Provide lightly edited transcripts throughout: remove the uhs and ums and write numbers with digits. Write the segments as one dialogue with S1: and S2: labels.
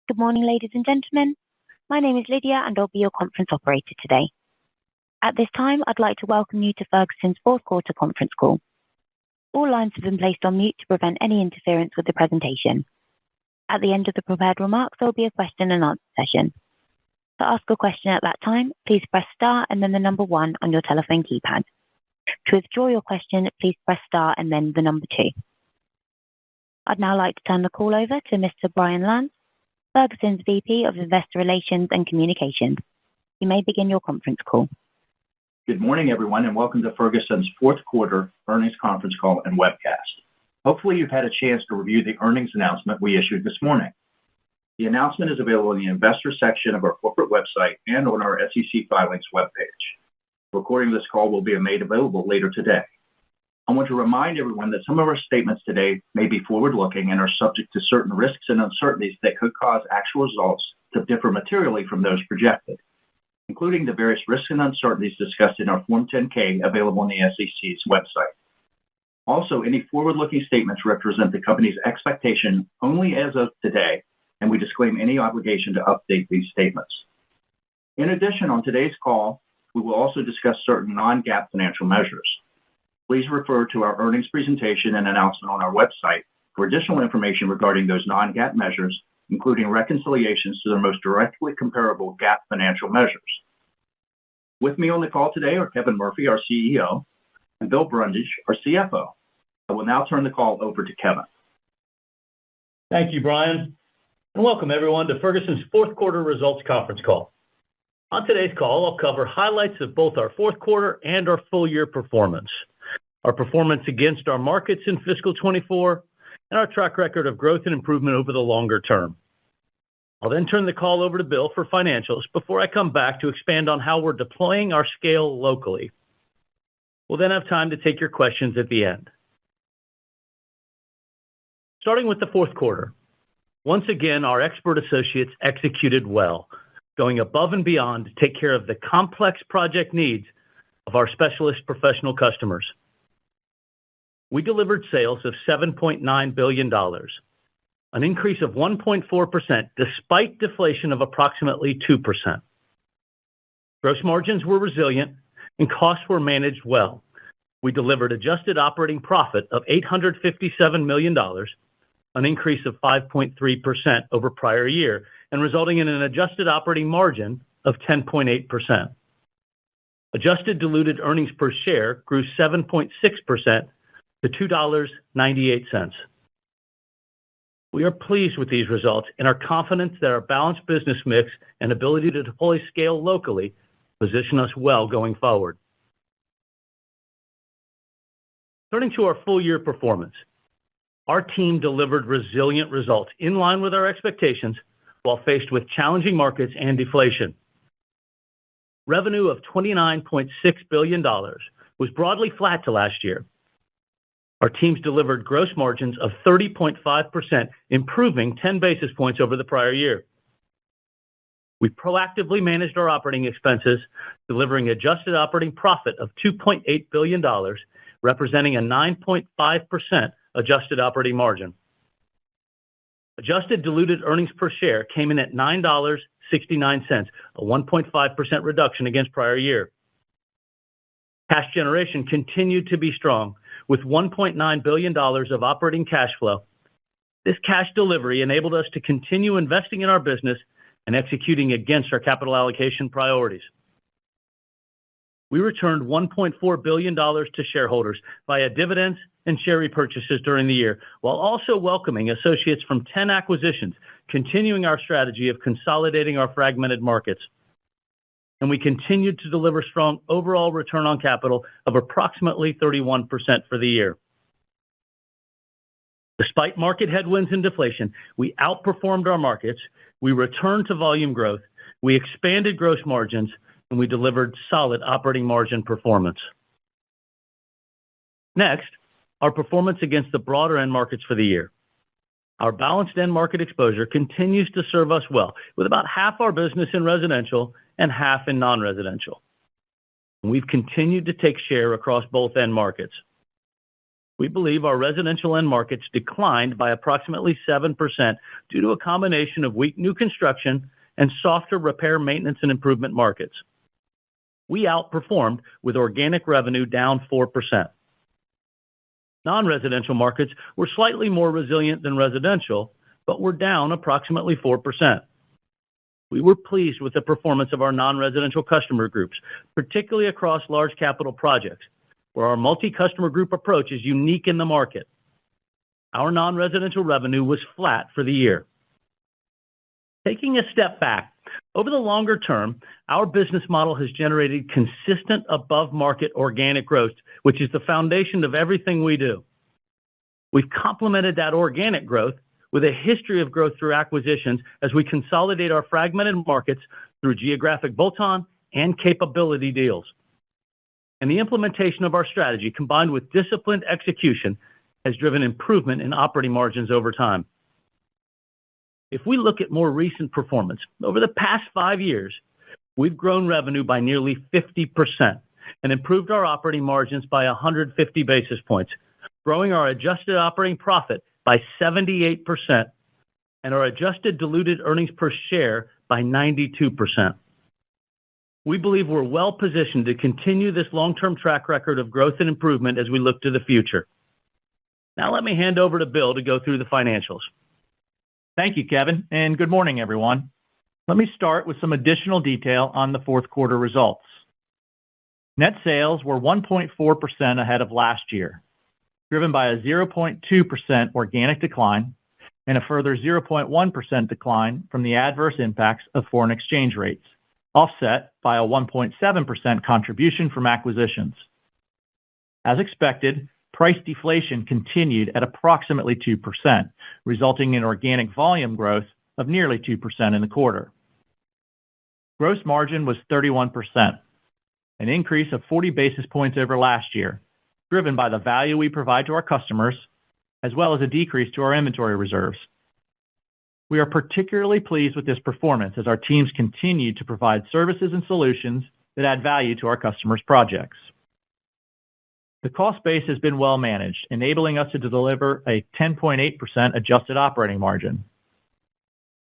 S1: Good morning, ladies and gentlemen. My name is Lydia and I'll be your conference operator today. At this time, I'd like to welcome you to Ferguson's fourth quarter conference call. All lines have been placed on mute to prevent any interference with the presentation. At the end of the prepared remarks, there'll be a question and answer session. To ask a question at that time, please press star and then the number 1 on your telephone keypad. To withdraw your question, please press star and then the number 2. I'd now like to turn the call over to Mr. Brian Lantz, Ferguson's VP of Investor Relations and Communications. You may begin your conference call.
S2: Good morning, everyone, and welcome to Ferguson's fourth quarter earnings conference call and webcast. Hopefully, you've had a chance to review the earnings announcement we issued this morning. The announcement is available in the investor section of our corporate website and on our SEC filings webpage. The recording of this call will be made available later today. I want to remind everyone that some of our statements today may be forward-looking and are subject to certain risks and uncertainties that could cause actual results to differ materially from those projected, including the various risks and uncertainties discussed in our Form 10-K available on the SEC's website. Also, any forward-looking statements represent the company's expectation only as of today, and we disclaim any obligation to update these statements. In addition, on today's call, we will also discuss certain non-GAAP financial measures. Please refer to our earnings presentation and announcement on our website for additional information regarding those non-GAAP measures, including reconciliations to their most directly comparable GAAP financial measures. With me on the call today are Kevin Murphy, our CEO, and Bill Brundage, our CFO. I will now turn the call over to Kevin.
S3: Thank you, Brian, and welcome everyone to Ferguson's fourth quarter results conference call. On today's call, I'll cover highlights of both our fourth quarter and our full year performance, our performance against our markets in fiscal 24, and our track record of growth and improvement over the longer term. I'll then turn the call over to Bill for financials before I come back to expand on how we're deploying our scale locally. We'll then have time to take your questions at the end. Starting with the fourth quarter, once again, our expert associates executed well, going above and beyond to take care of the complex project needs of our specialist professional customers. We delivered sales of $7.9 billion, an increase of 1.4% despite deflation of approximately 2%. Gross margins were resilient and costs were managed well. We delivered adjusted operating profit of $857 million, an increase of 5.3% over prior year, and resulting in an adjusted operating margin of 10.8%. Adjusted diluted earnings per share grew 7.6% to $2.98. We are pleased with these results and are confident that our balanced business mix and ability to deploy scale locally position us well going forward. Turning to our full year performance, our team delivered resilient results in line with our expectations while faced with challenging markets and deflation. Revenue of $29.6 billion was broadly flat to last year. Our teams delivered gross margins of 30.5%, improving 10 basis points over the prior year. We proactively managed our operating expenses, delivering adjusted operating profit of $2.8 billion, representing a 9.5% adjusted operating margin. Adjusted diluted earnings per share came in at $9.69, a 1.5% reduction against prior year. Cash generation continued to be strong, with $1.9 billion of operating cash flow. This cash delivery enabled us to continue investing in our business and executing against our capital allocation priorities. We returned $1.4 billion to shareholders via dividends and share repurchases during the year, while also welcoming associates from 10 acquisitions, continuing our strategy of consolidating our fragmented markets. And we continued to deliver strong overall return on capital of approximately 31% for the year. Despite market headwinds and deflation, we outperformed our markets, we returned to volume growth, we expanded gross margins, and we delivered solid operating margin performance. Next, our performance against the broader end markets for the year. Our balanced end market exposure continues to serve us well, with about half our business in residential and half in non-residential. We've continued to take share across both end markets. We believe our residential end markets declined by approximately 7% due to a combination of weak new construction and softer repair, maintenance, and improvement markets. We outperformed with organic revenue down 4%. Non-residential markets were slightly more resilient than residential, but were down approximately 4%. We were pleased with the performance of our non-residential customer groups, particularly across large capital projects, where our multi-customer group approach is unique in the market. Our non-residential revenue was flat for the year. Taking a step back, over the longer term, our business model has generated consistent above-market organic growth, which is the foundation of everything we do. We've complemented that organic growth with a history of growth through acquisitions as we consolidate our fragmented markets through geographic bolt-on and capability deals. And the implementation of our strategy, combined with disciplined execution, has driven improvement in operating margins over time. If we look at more recent performance, over the past 5 years, we've grown revenue by nearly 50% and improved our operating margins by 150 basis points, growing our adjusted operating profit by 78% and our adjusted diluted earnings per share by 92%. We believe we're well positioned to continue this long-term track record of growth and improvement as we look to the future. Now let me hand over to Bill to go through the financials.
S4: Thank you, Kevin, and good morning, everyone. Let me start with some additional detail on the fourth quarter results. Net sales were 1.4% ahead of last year, driven by a 0.2% organic decline and a further 0.1% decline from the adverse impacts of foreign exchange rates, offset by a 1.7% contribution from acquisitions. As expected, price deflation continued at approximately 2%, resulting in organic volume growth of nearly 2% in the quarter. Gross margin was 31%, an increase of 40 basis points over last year, driven by the value we provide to our customers, as well as a decrease to our inventory reserves. We are particularly pleased with this performance as our teams continue to provide services and solutions that add value to our customers' projects. The cost base has been well managed, enabling us to deliver a 10.8% adjusted operating margin.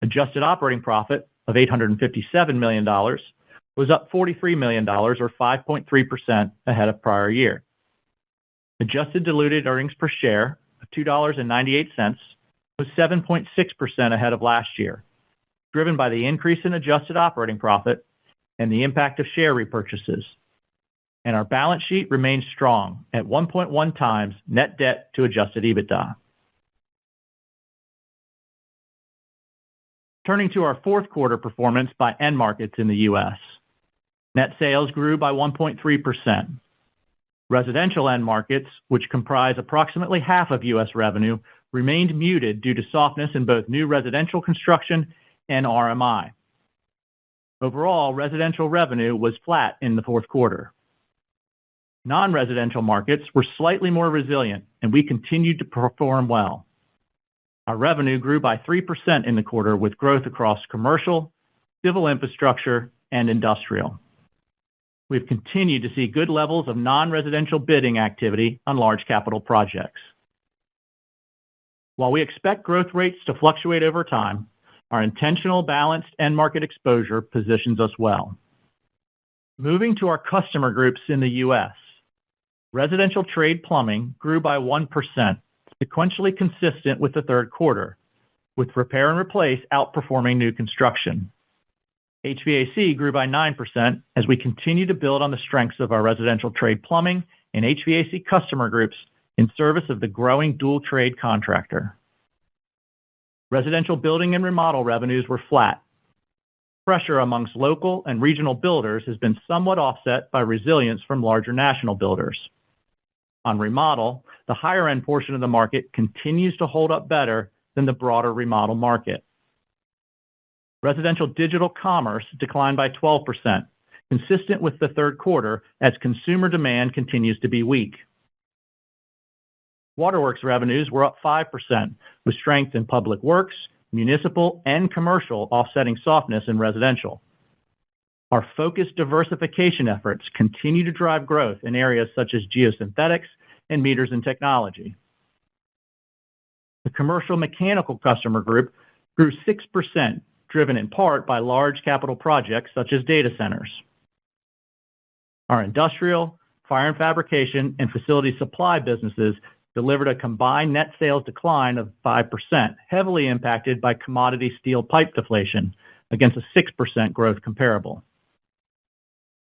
S4: Adjusted operating profit of $857 million was up $43 million, or 5.3% ahead of prior year. Adjusted diluted earnings per share of $2.98 was 7.6% ahead of last year, driven by the increase in adjusted operating profit and the impact of share repurchases. And our balance sheet remains strong at 1.1 times net debt to adjusted EBITDA. Turning to our fourth quarter performance by end markets in the U.S. Net sales grew by 1.3%. Residential end markets, which comprise approximately half of U.S. revenue, remained muted due to softness in both new residential construction and RMI. Overall, residential revenue was flat in the fourth quarter. Non-residential markets were slightly more resilient, and we continued to perform well. Our revenue grew by 3% in the quarter, with growth across commercial, civil infrastructure, and industrial. We've continued to see good levels of non-residential bidding activity on large capital projects. While we expect growth rates to fluctuate over time, our intentional balanced end market exposure positions us well. Moving to our customer groups in the U.S., residential trade plumbing grew by 1%, sequentially consistent with the third quarter, with repair and replace outperforming new construction. HVAC grew by 9% as we continue to build on the strengths of our residential trade plumbing and HVAC customer groups in service of the growing dual trade contractor. Residential building and remodel revenues were flat. Pressure amongst local and regional builders has been somewhat offset by resilience from larger national builders. On remodel, the higher end portion of the market continues to hold up better than the broader remodel market. Residential digital commerce declined by 12%, consistent with the third quarter as consumer demand continues to be weak. Waterworks revenues were up 5%, with strength in public works, municipal, and commercial offsetting softness in residential. Our focused diversification efforts continue to drive growth in areas such as geosynthetics and meters and technology. The commercial mechanical customer group grew 6%, driven in part by large capital projects such as data centers. Our industrial, fire and fabrication, and facility supply businesses delivered a combined net sales decline of 5%, heavily impacted by commodity steel pipe deflation against a 6% growth comparable.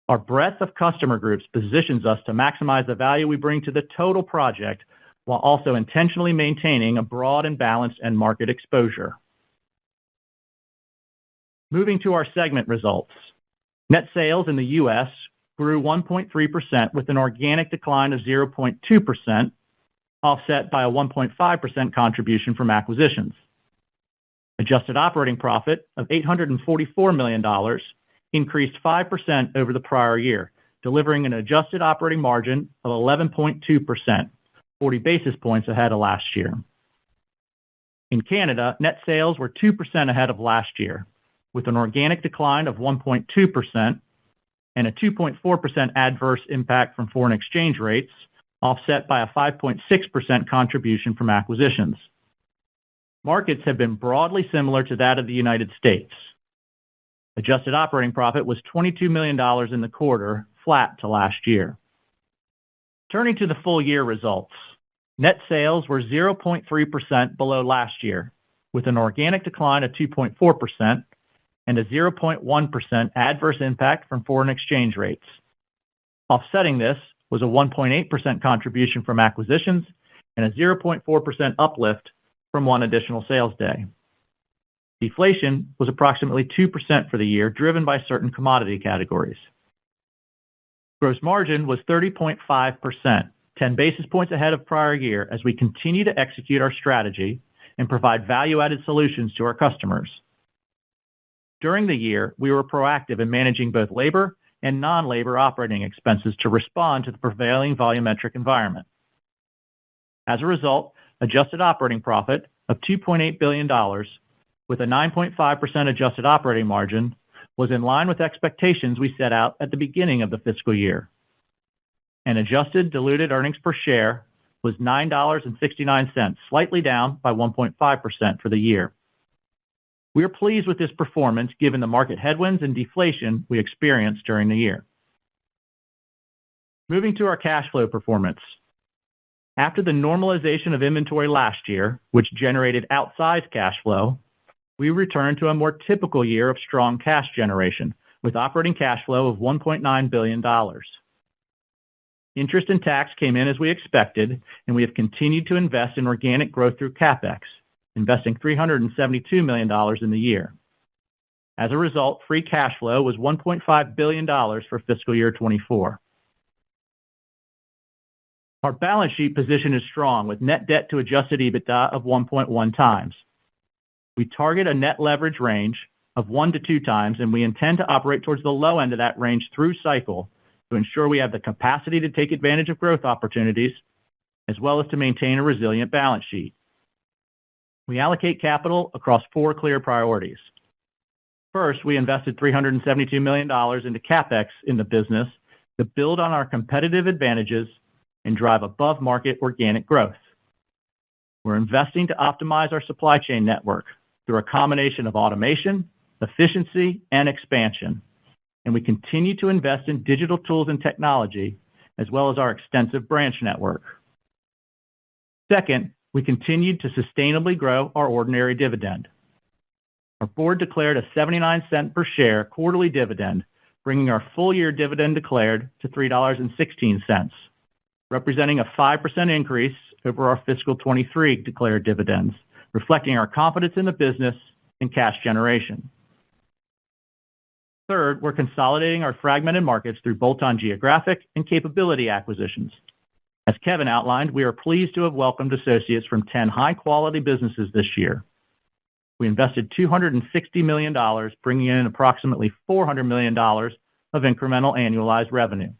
S4: Our breadth of customer groups positions us to maximize the value we bring to the total project while also intentionally maintaining a broad and balanced end market exposure. Moving to our segment results. Net sales in the U.S. grew 1.3% with an organic decline of 0.2%, offset by a 1.5% contribution from acquisitions. Adjusted operating profit of $844 million increased 5% over the prior year, delivering an adjusted operating margin of 11.2%, 40 basis points ahead of last year. In Canada, net sales were 2% ahead of last year, with an organic decline of 1.2% and a 2.4% adverse impact from foreign exchange rates, offset by a 5.6% contribution from acquisitions. Markets have been broadly similar to that of the United States. Adjusted operating profit was $22 million in the quarter, flat to last year. Turning to the full year results, net sales were 0.3% below last year, with an organic decline of 2.4% and a 0.1% adverse impact from foreign exchange rates. Offsetting this was a 1.8% contribution from acquisitions and a 0.4% uplift from one additional sales day. Deflation was approximately 2% for the year, driven by certain commodity categories. Gross margin was 30.5%, 10 basis points ahead of prior year as we continue to execute our strategy and provide value-added solutions to our customers. During the year, we were proactive in managing both labor and non-labor operating expenses to respond to the prevailing volumetric environment. As a result, adjusted operating profit of $2.8 billion with a 9.5% adjusted operating margin was in line with expectations we set out at the beginning of the fiscal year. And adjusted diluted earnings per share was $9.69, slightly down by 1.5% for the year. We are pleased with this performance given the market headwinds and deflation we experienced during the year. Moving to our cash flow performance. After the normalization of inventory last year, which generated outsized cash flow, we returned to a more typical year of strong cash generation, with operating cash flow of $1.9 billion. Interest and tax came in as we expected, and we have continued to invest in organic growth through CapEx, investing $372 million in the year. As a result, free cash flow was $1.5 billion for fiscal year 24. Our balance sheet position is strong with net debt to adjusted EBITDA of 1.1 times. We target a net leverage range of 1 to 2 times, and we intend to operate towards the low end of that range through cycle to ensure we have the capacity to take advantage of growth opportunities, as well as to maintain a resilient balance sheet. We allocate capital across 4 clear priorities. First, we invested $372 million into CapEx in the business to build on our competitive advantages and drive above-market organic growth. We're investing to optimize our supply chain network through a combination of automation, efficiency, and expansion. And we continue to invest in digital tools and technology, as well as our extensive branch network. Second, we continued to sustainably grow our ordinary dividend. Our board declared a 79-cent per share quarterly dividend, bringing our full-year dividend declared to $3.16, representing a 5% increase over our fiscal 23 declared dividends, reflecting our confidence in the business and cash generation. Third, we're consolidating our fragmented markets through bolt-on geographic and capability acquisitions. As Kevin outlined, we are pleased to have welcomed associates from 10 high-quality businesses this year. We invested $260 million, bringing in approximately $400 million of incremental annualized revenue.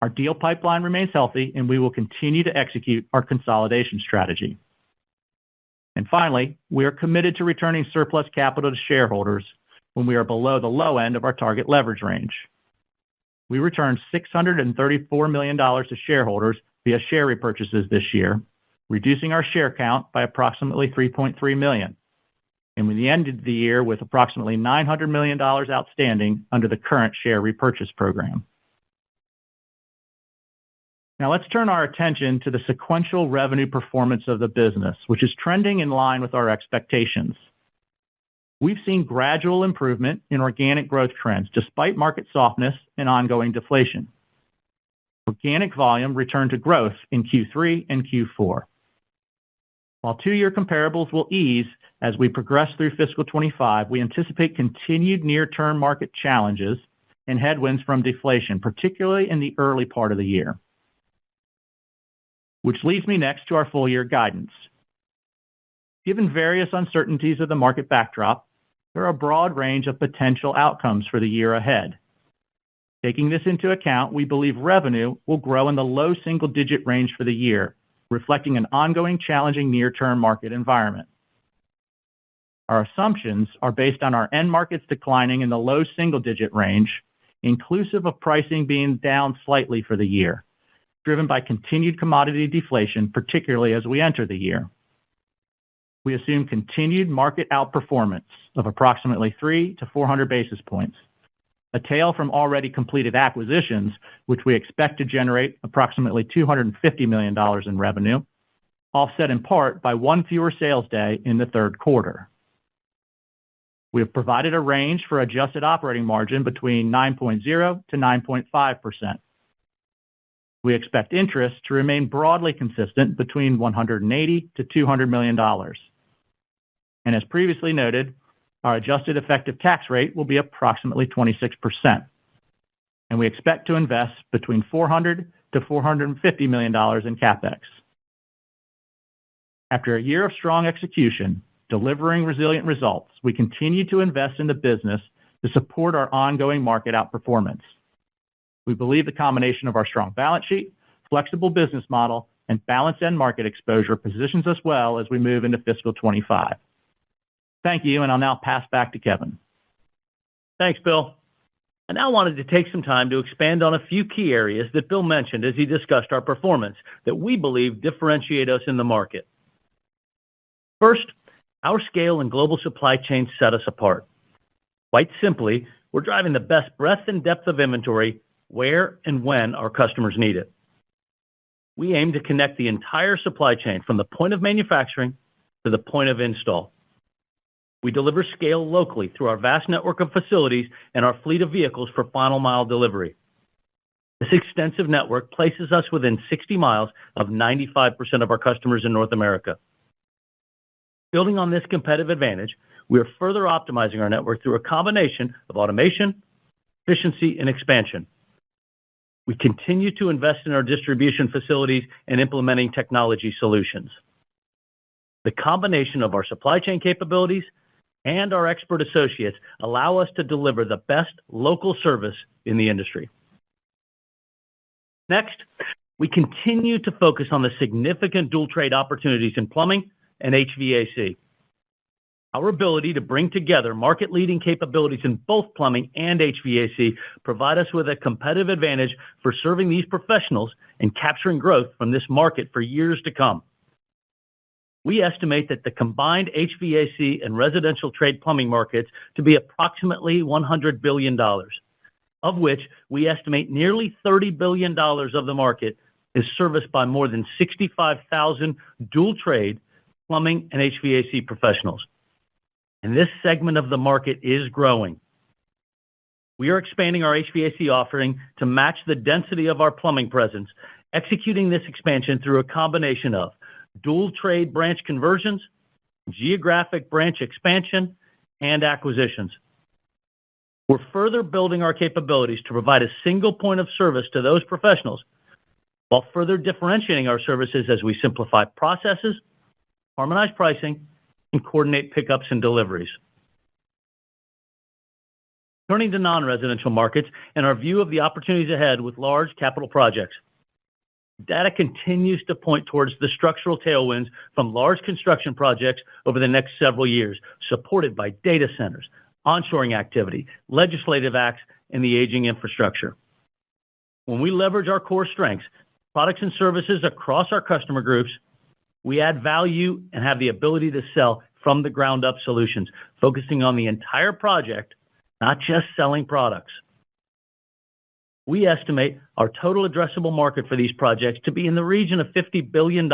S4: Our deal pipeline remains healthy, and we will continue to execute our consolidation strategy. And finally, we are committed to returning surplus capital to shareholders when we are below the low end of our target leverage range. We returned $634 million to shareholders via share repurchases this year, reducing our share count by approximately 3.3 million. And we ended the year with approximately $900 million outstanding under the current share repurchase program. Now let's turn our attention to the sequential revenue performance of the business, which is trending in line with our expectations. We've seen gradual improvement in organic growth trends despite market softness and ongoing deflation. Organic volume returned to growth in Q3 and Q4. While two-year comparables will ease as we progress through fiscal 25, we anticipate continued near-term market challenges and headwinds from deflation, particularly in the early part of the year. Which leads me next to our full-year guidance. Given various uncertainties of the market backdrop, there are a broad range of potential outcomes for the year ahead. Taking this into account, we believe revenue will grow in the low single-digit range for the year, reflecting an ongoing challenging near-term market environment. Our assumptions are based on our end markets declining in the low single-digit range, inclusive of pricing being down slightly for the year, driven by continued commodity deflation, particularly as we enter the year. We assume continued market outperformance of approximately 300 to 400 basis points, a tail from already completed acquisitions, which we expect to generate approximately $250 million in revenue, offset in part by one fewer sales day in the third quarter. We have provided a range for adjusted operating margin between 9.0% to 9.5%. We expect interest to remain broadly consistent between $180 to $200 million. And as previously noted, our adjusted effective tax rate will be approximately 26%. And we expect to invest between $400 to $450 million in CapEx. After a year of strong execution, delivering resilient results, we continue to invest in the business to support our ongoing market outperformance. We believe the combination of our strong balance sheet, flexible business model, and balanced end market exposure positions us well as we move into fiscal 25. Thank you, and I'll now pass back to Kevin.
S3: Thanks, Bill. I now wanted to take some time to expand on a few key areas that Bill mentioned as he discussed our performance that we believe differentiate us in the market. First, our scale and global supply chain set us apart. Quite simply, we're driving the best breadth and depth of inventory where and when our customers need it. We aim to connect the entire supply chain from the point of manufacturing to the point of install. We deliver scale locally through our vast network of facilities and our fleet of vehicles for final mile delivery. This extensive network places us within 60 miles of 95% of our customers in North America. Building on this competitive advantage, we are further optimizing our network through a combination of automation, efficiency, and expansion. We continue to invest in our distribution facilities and implementing technology solutions. The combination of our supply chain capabilities and our expert associates allow us to deliver the best local service in the industry. Next, we continue to focus on the significant dual trade opportunities in plumbing and HVAC. Our ability to bring together market-leading capabilities in both plumbing and HVAC provide us with a competitive advantage for serving these professionals and capturing growth from this market for years to come. We estimate that the combined HVAC and residential trade plumbing markets to be approximately $100 billion, of which we estimate nearly $30 billion of the market is serviced by more than 65,000 dual trade plumbing and HVAC professionals. And this segment of the market is growing. We are expanding our HVAC offering to match the density of our plumbing presence, executing this expansion through a combination of dual trade branch conversions, geographic branch expansion, and acquisitions. We're further building our capabilities to provide a single point of service to those professionals, while further differentiating our services as we simplify processes, harmonize pricing, and coordinate pickups and deliveries. Turning to non-residential markets and our view of the opportunities ahead with large capital projects. Data continues to point towards the structural tailwinds from large construction projects over the next several years, supported by data centers, onshoring activity, legislative acts, and the aging infrastructure. When we leverage our core strengths, products and services across our customer groups, we add value and have the ability to sell from the ground up solutions, focusing on the entire project, not just selling products. We estimate our total addressable market for these projects to be in the region of $50 billion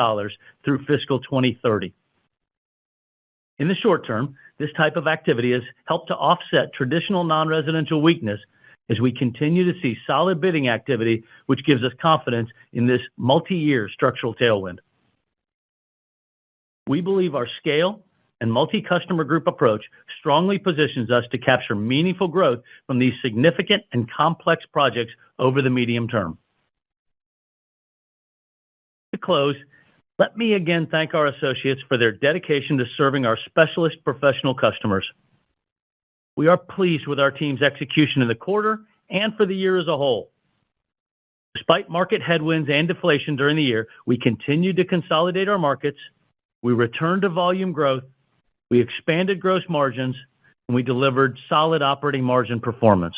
S3: through fiscal 2030. In the short term, this type of activity has helped to offset traditional non-residential weakness as we continue to see solid bidding activity, which gives us confidence in this multi-year structural tailwind. We believe our scale and multi-customer group approach strongly positions us to capture meaningful growth from these significant and complex projects over the medium term. To close, let me again thank our associates for their dedication to serving our specialist professional customers. We are pleased with our team's execution in the quarter and for the year as a whole. Despite market headwinds and deflation during the year, we continued to consolidate our markets, we returned to volume growth, we expanded gross margins, and we delivered solid operating margin performance.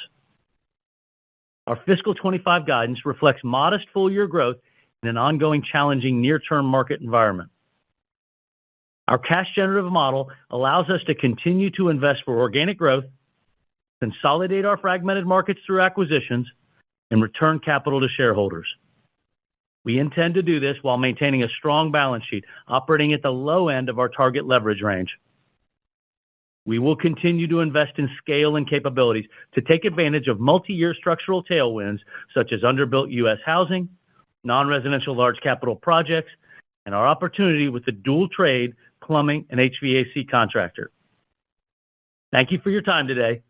S3: Our fiscal 25 guidance reflects modest full-year growth in an ongoing challenging near-term market environment. Our cash-generative model allows us to continue to invest for organic growth, consolidate our fragmented markets through acquisitions, and return capital to shareholders. We intend to do this while maintaining a strong balance sheet, operating at the low end of our target leverage range. We will continue to invest in scale and capabilities to take advantage of multi-year structural tailwinds, such as underbuilt U.S. housing, non-residential large capital projects, and our opportunity with the dual trade plumbing and HVAC contractor. Thank you for your time today.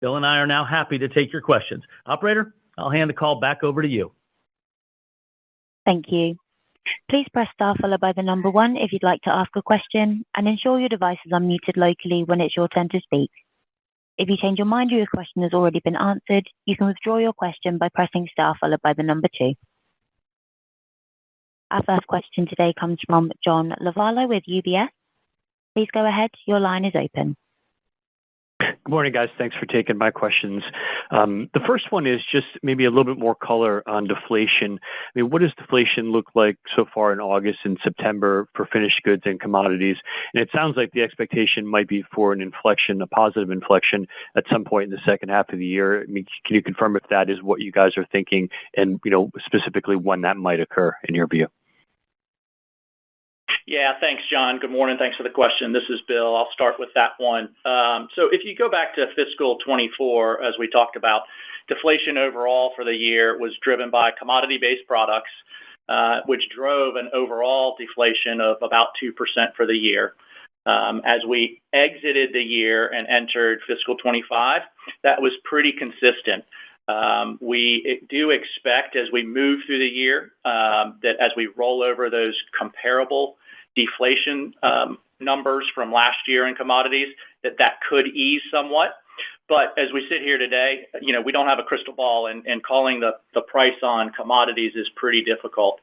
S3: Bill and I are now happy to take your questions. Operator, I'll hand the call back over to you.
S1: Thank you. Please press star followed by the number 1 if you'd like to ask a question, and ensure your device is unmuted locally when it's your turn to speak. If you change your mind or your question has already been answered, you can withdraw your question by pressing star followed by the number 2. Our first question today comes from John Lovallo with UBS. Please go ahead. Your line is open.
S5: Good morning, guys. Thanks for taking my questions. The first one is just maybe a little bit more color on deflation. I mean, what does deflation look like so far in August and September for finished goods and commodities? And it sounds like the expectation might be for an inflection, a positive inflection at some point in the second half of the year. I mean, can you confirm if that is what you guys are thinking and, specifically when that might occur in your view?
S6: Yeah, thanks, John. Good morning. Thanks for the question. This is Bill. I'll start with that one. So if you go back to fiscal 24, as we talked about, deflation overall for the year was driven by commodity-based products, which drove an overall deflation of about 2% for the year. As we exited the year and entered fiscal 25, that was pretty consistent. We do expect as we move through the year that as we roll over those comparable deflation numbers from last year in commodities, that could ease somewhat. But as we sit here today, we don't have a crystal ball, and calling the price on commodities is pretty difficult.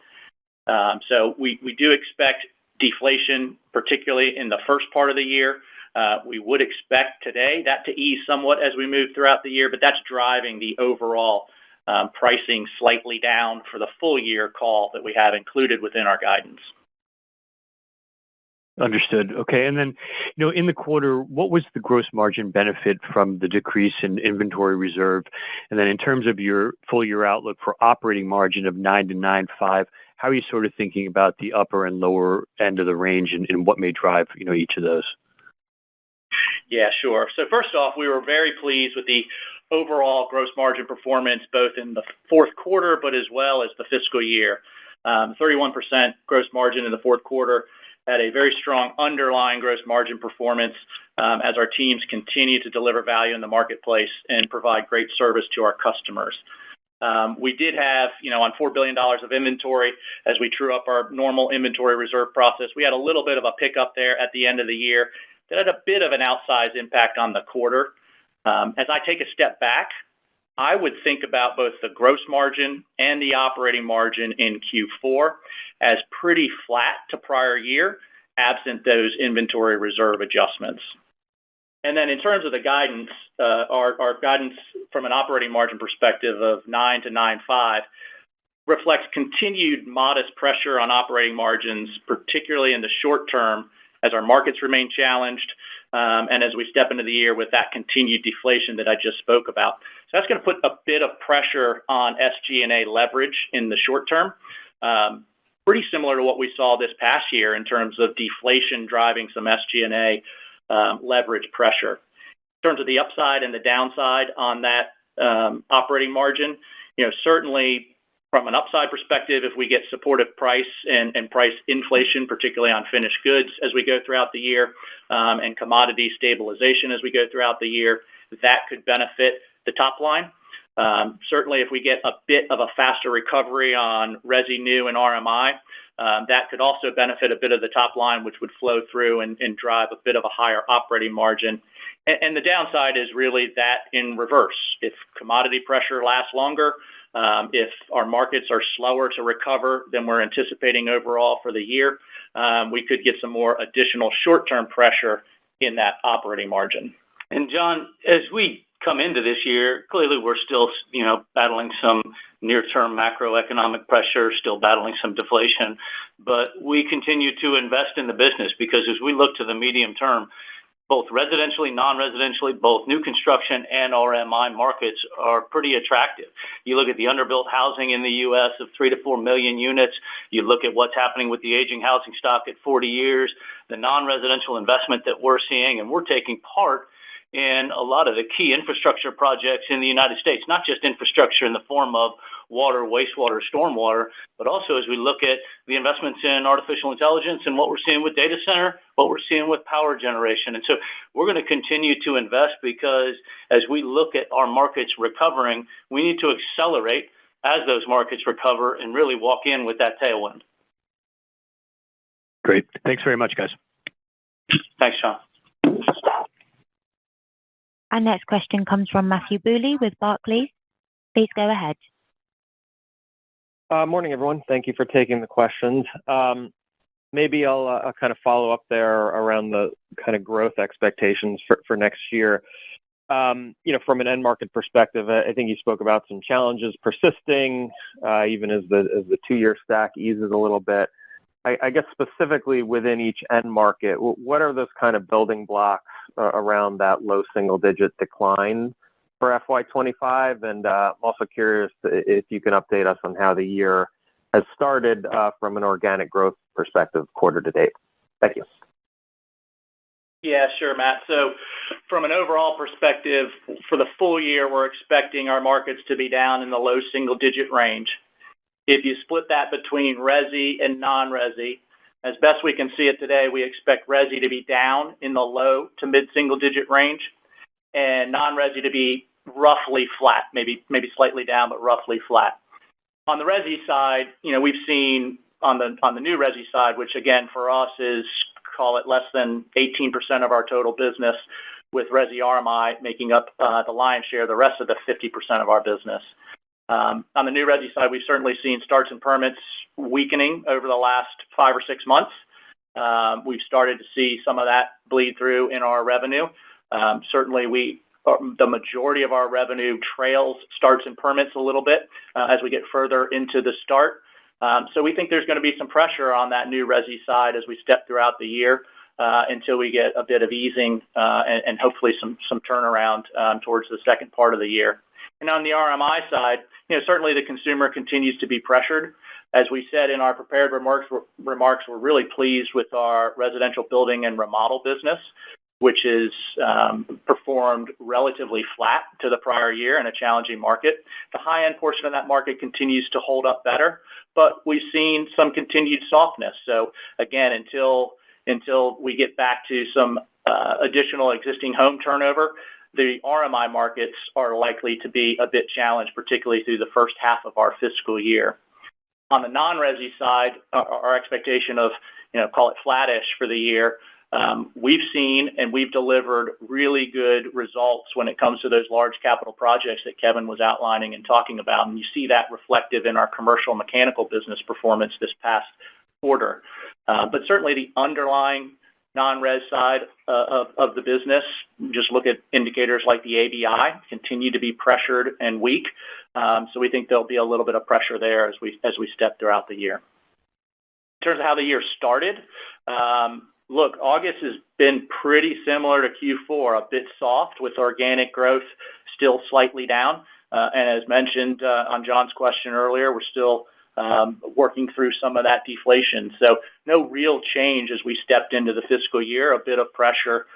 S6: So we do expect deflation, particularly in the first part of the year. We would expect today that to ease somewhat as we move throughout the year, but that's driving the overall pricing slightly down for the full year call that we have included within our guidance.
S5: Understood. Okay. And then, in the quarter, what was the gross margin benefit from the decrease in inventory reserve? And then in terms of your full year outlook for operating margin of 9 to 9.5, how are you sort of thinking about the upper and lower end of the range and what may drive, each of those?
S6: Yeah, sure. So first off, we were very pleased with the overall gross margin performance, both in the fourth quarter, but as well as the fiscal year. 31% gross margin in the fourth quarter had a very strong underlying gross margin performance as our teams continue to deliver value in the marketplace and provide great service to our customers. We did have, on $4 billion of inventory, as we true up our normal inventory reserve process, we had a little bit of a pickup there at the end of the year that had a bit of an outsized impact on the quarter. As I take a step back, I would think about both the gross margin and the operating margin in Q4 as pretty flat to prior year, absent those inventory reserve adjustments. And then in terms of the guidance, our guidance from an operating margin perspective of 9 to 9.5, reflects continued modest pressure on operating margins, particularly in the short term, as our markets remain challenged, and as we step into the year with that continued deflation that I just spoke about. So that's going to put a bit of pressure on SG&A leverage in the short term, pretty similar to what we saw this past year in terms of deflation driving some SG&A leverage pressure. In terms of the upside and the downside on that operating margin, certainly from an upside perspective, if we get supportive price and price inflation, particularly on finished goods as we go throughout the year, and commodity stabilization as we go throughout the year, that could benefit the top line. Certainly, if we get a bit of a faster recovery on resi new and RMI, that could also benefit a bit of the top line, which would flow through and drive a bit of a higher operating margin. And the downside is really that in reverse. If commodity pressure lasts longer, if our markets are slower to recover than we're anticipating overall for the year, we could get some more additional short-term pressure in that operating margin.
S7: And John, as we come into this year, clearly we're still, battling some near-term macroeconomic pressure, still battling some deflation, but we continue to invest in the business because as we look to the medium term, both residentially, non-residentially, both new construction and RMI markets are pretty attractive. You look at the underbuilt housing in the U.S. of 3 to 4 million units. You look at what's happening with the aging housing stock at 40 years, the non-residential investment that we're seeing, and we're taking part in a lot of the key infrastructure projects in the United States, not just infrastructure in the form of water, wastewater, stormwater, but also as we look at the investments in artificial intelligence and what we're seeing with data center, what we're seeing with power generation. And so we're going to continue to invest because as we look at our markets recovering, we need to accelerate as those markets recover and really walk in with that tailwind.
S5: Great. Thanks very much, guys.
S7: Thanks, John.
S1: Our next question comes from Matthew Bouley with Barclays. Please go ahead.
S8: Morning, everyone. Thank you for taking the questions. Maybe I'll kind of follow up there around the kind of growth expectations for next year. From an end market perspective, I think you spoke about some challenges persisting, even as the 2-year stack eases a little bit. I guess specifically within each end market, what are those kind of building blocks around that low single-digit decline for FY25? And I'm also curious if you can update us on how the year has started from an organic growth perspective quarter to date. Thank you.
S6: Yeah, sure, Matt. So from an overall perspective, for the full year, we're expecting our markets to be down in the low single-digit range. If you split that between resi and non-resi, as best we can see it today, we expect resi to be down in the low to mid-single-digit range and non-resi to be roughly flat, maybe slightly down, but roughly flat. On the resi side, we've seen on the new resi side, which again for us is, call it less than 18% of our total business, with resi RMI making up the lion's share, the rest of the 50% of our business. On the new resi side, we've certainly seen starts and permits weakening over the last 5 or 6 months. We've started to see some of that bleed through in our revenue. Certainly, the majority of our revenue trails starts and permits a little bit as we get further into the start. So we think there's going to be some pressure on that new resi side as we step throughout the year until we get a bit of easing and hopefully some turnaround towards the second part of the year. And on the RMI side, certainly the consumer continues to be pressured. As we said in our prepared remarks, we're really pleased with our residential building and remodel business, which is performed relatively flat to the prior year in a challenging market. The high-end portion of that market continues to hold up better, but we've seen some continued softness. So again, until we get back to some additional existing home turnover, the RMI markets are likely to be a bit challenged, particularly through the first half of our fiscal year. On the non-resi side, our expectation of, call it flattish for the year, we've seen and we've delivered really good results when it comes to those large capital projects that Kevin was outlining and talking about. And you see that reflective in our commercial mechanical business performance this past quarter. But certainly the underlying non-res side of the business, just look at indicators like the ABI, continue to be pressured and weak. So we think there'll be a little bit of pressure there as we step throughout the year. In terms of how the year started, look, August has been pretty similar to Q4, a bit soft with organic growth still slightly down. And as mentioned on John's question earlier, we're still working through some of that deflation. So no real change as we stepped into the fiscal year, a bit of pressure,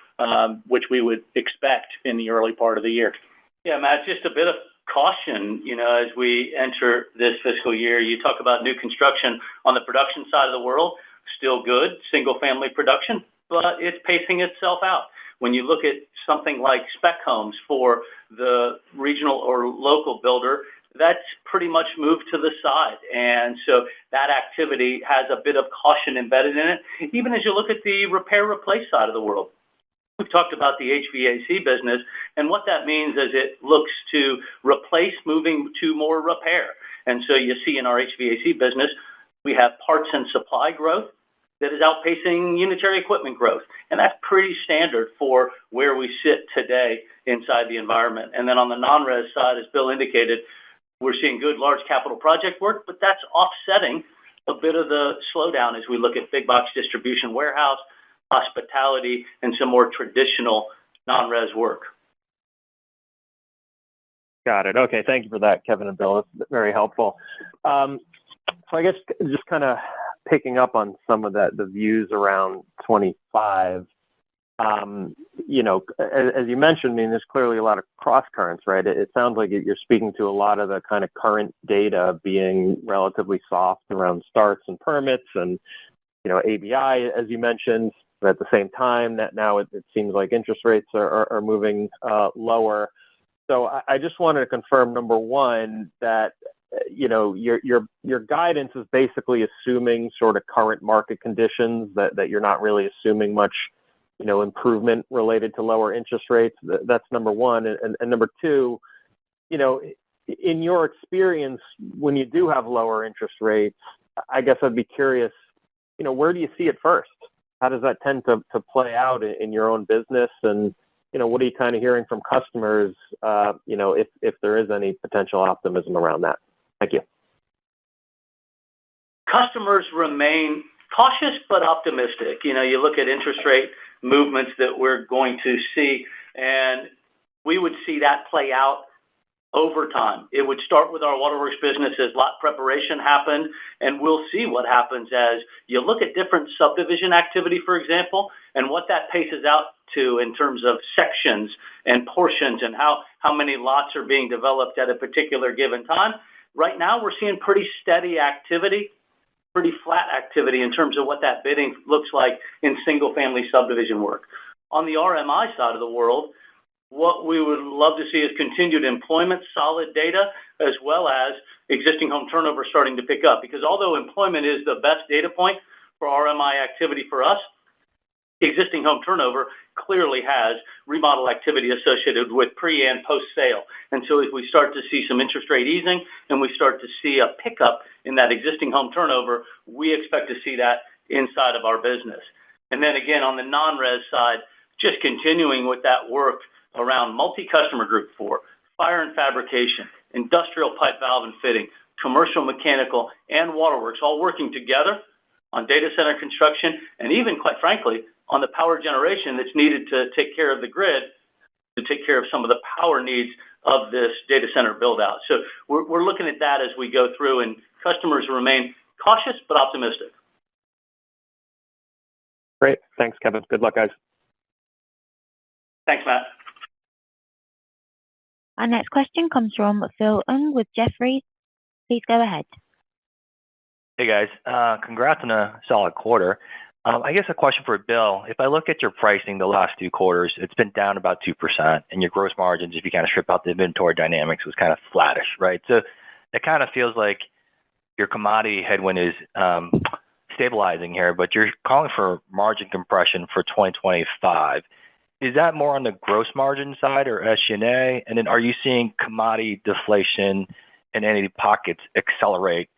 S6: which we would expect in the early part of the year.
S7: Yeah, Matt, just a bit of caution, as we enter this fiscal year. You talk about new construction on the production side of the world, still good, single-family production, but it's pacing itself out. When you look at something like spec homes for the regional or local builder, that's pretty much moved to the side. And so that activity has a bit of caution embedded in it, even as you look at the repair-replace side of the world. We've talked about the HVAC business and what that means as it looks to replace moving to more repair. And so you see in our HVAC business, we have parts and supply growth that is outpacing unitary equipment growth. And that's pretty standard for where we sit today inside the environment. And then on the non-res side, as Bill indicated, we're seeing good large capital project work, but that's offsetting a bit of the slowdown as we look at big box distribution, warehouse, hospitality, and some more traditional non-res work.
S8: Got it. Okay, thank you for that, Kevin and Bill. That's very helpful. So I guess just kind of picking up on some of the views around 25, as you mentioned, I mean, there's clearly a lot of cross currents, right? It sounds like you're speaking to a lot of the kind of current data being relatively soft around starts and permits and, ABI, as you mentioned, but at the same time that now it seems like interest rates are moving lower. So I just wanted to confirm, number one, that your guidance is basically assuming sort of current market conditions, that you're not really assuming much, improvement related to lower interest rates. That's number one. And number two, in your experience, when you do have lower interest rates, I guess I'd be curious, where do you see it first? How does that tend to play out in your own business? And, what are you kind of hearing from customers, if there is any potential optimism around that? Thank you.
S7: Customers remain cautious but optimistic. You look at interest rate movements that we're going to see, and we would see that play out over time. It would start with our waterworks business as lot preparation happened, and we'll see what happens as you look at different subdivision activity, for example, and what that paces out to in terms of sections and portions and how many lots are being developed at a particular given time. Right now, we're seeing pretty steady activity, pretty flat activity in terms of what that bidding looks like in single-family subdivision work. On the RMI side of the world, what we would love to see is continued employment, solid data, as well as existing home turnover starting to pick up. Because although employment is the best data point for RMI activity for us, existing home turnover clearly has remodel activity associated with pre and post sale. And so as we start to see some interest rate easing and we start to see a pickup in that existing home turnover, we expect to see that inside of our business. And then again, on the non-res side, just continuing with that work around multi-customer group 4, fire and fabrication, industrial pipe, valve and fitting, commercial mechanical, and waterworks, all working together on data center construction, and even, quite frankly, on the power generation that's needed to take care of the grid, to take care of some of the power needs of this data center build out. So we're looking at that as we go through, and customers remain cautious but optimistic.
S8: Great. Thanks, Kevin. Good luck, guys.
S7: Thanks, Matt.
S1: Our next question comes from Phil Ng with Jefferies. Please go ahead.
S9: Hey guys, congrats on a solid quarter. I guess a question for Bill. If I look at your pricing the last 2 quarters, it's been down about 2%, and your gross margins, if you kind of strip out the inventory dynamics, was kind of flattish, right? So it kind of feels like your commodity headwind is stabilizing here, but you're calling for margin compression for 2025. Is that more on the gross margin side or SG&A? And then are you seeing commodity deflation in any pockets accelerate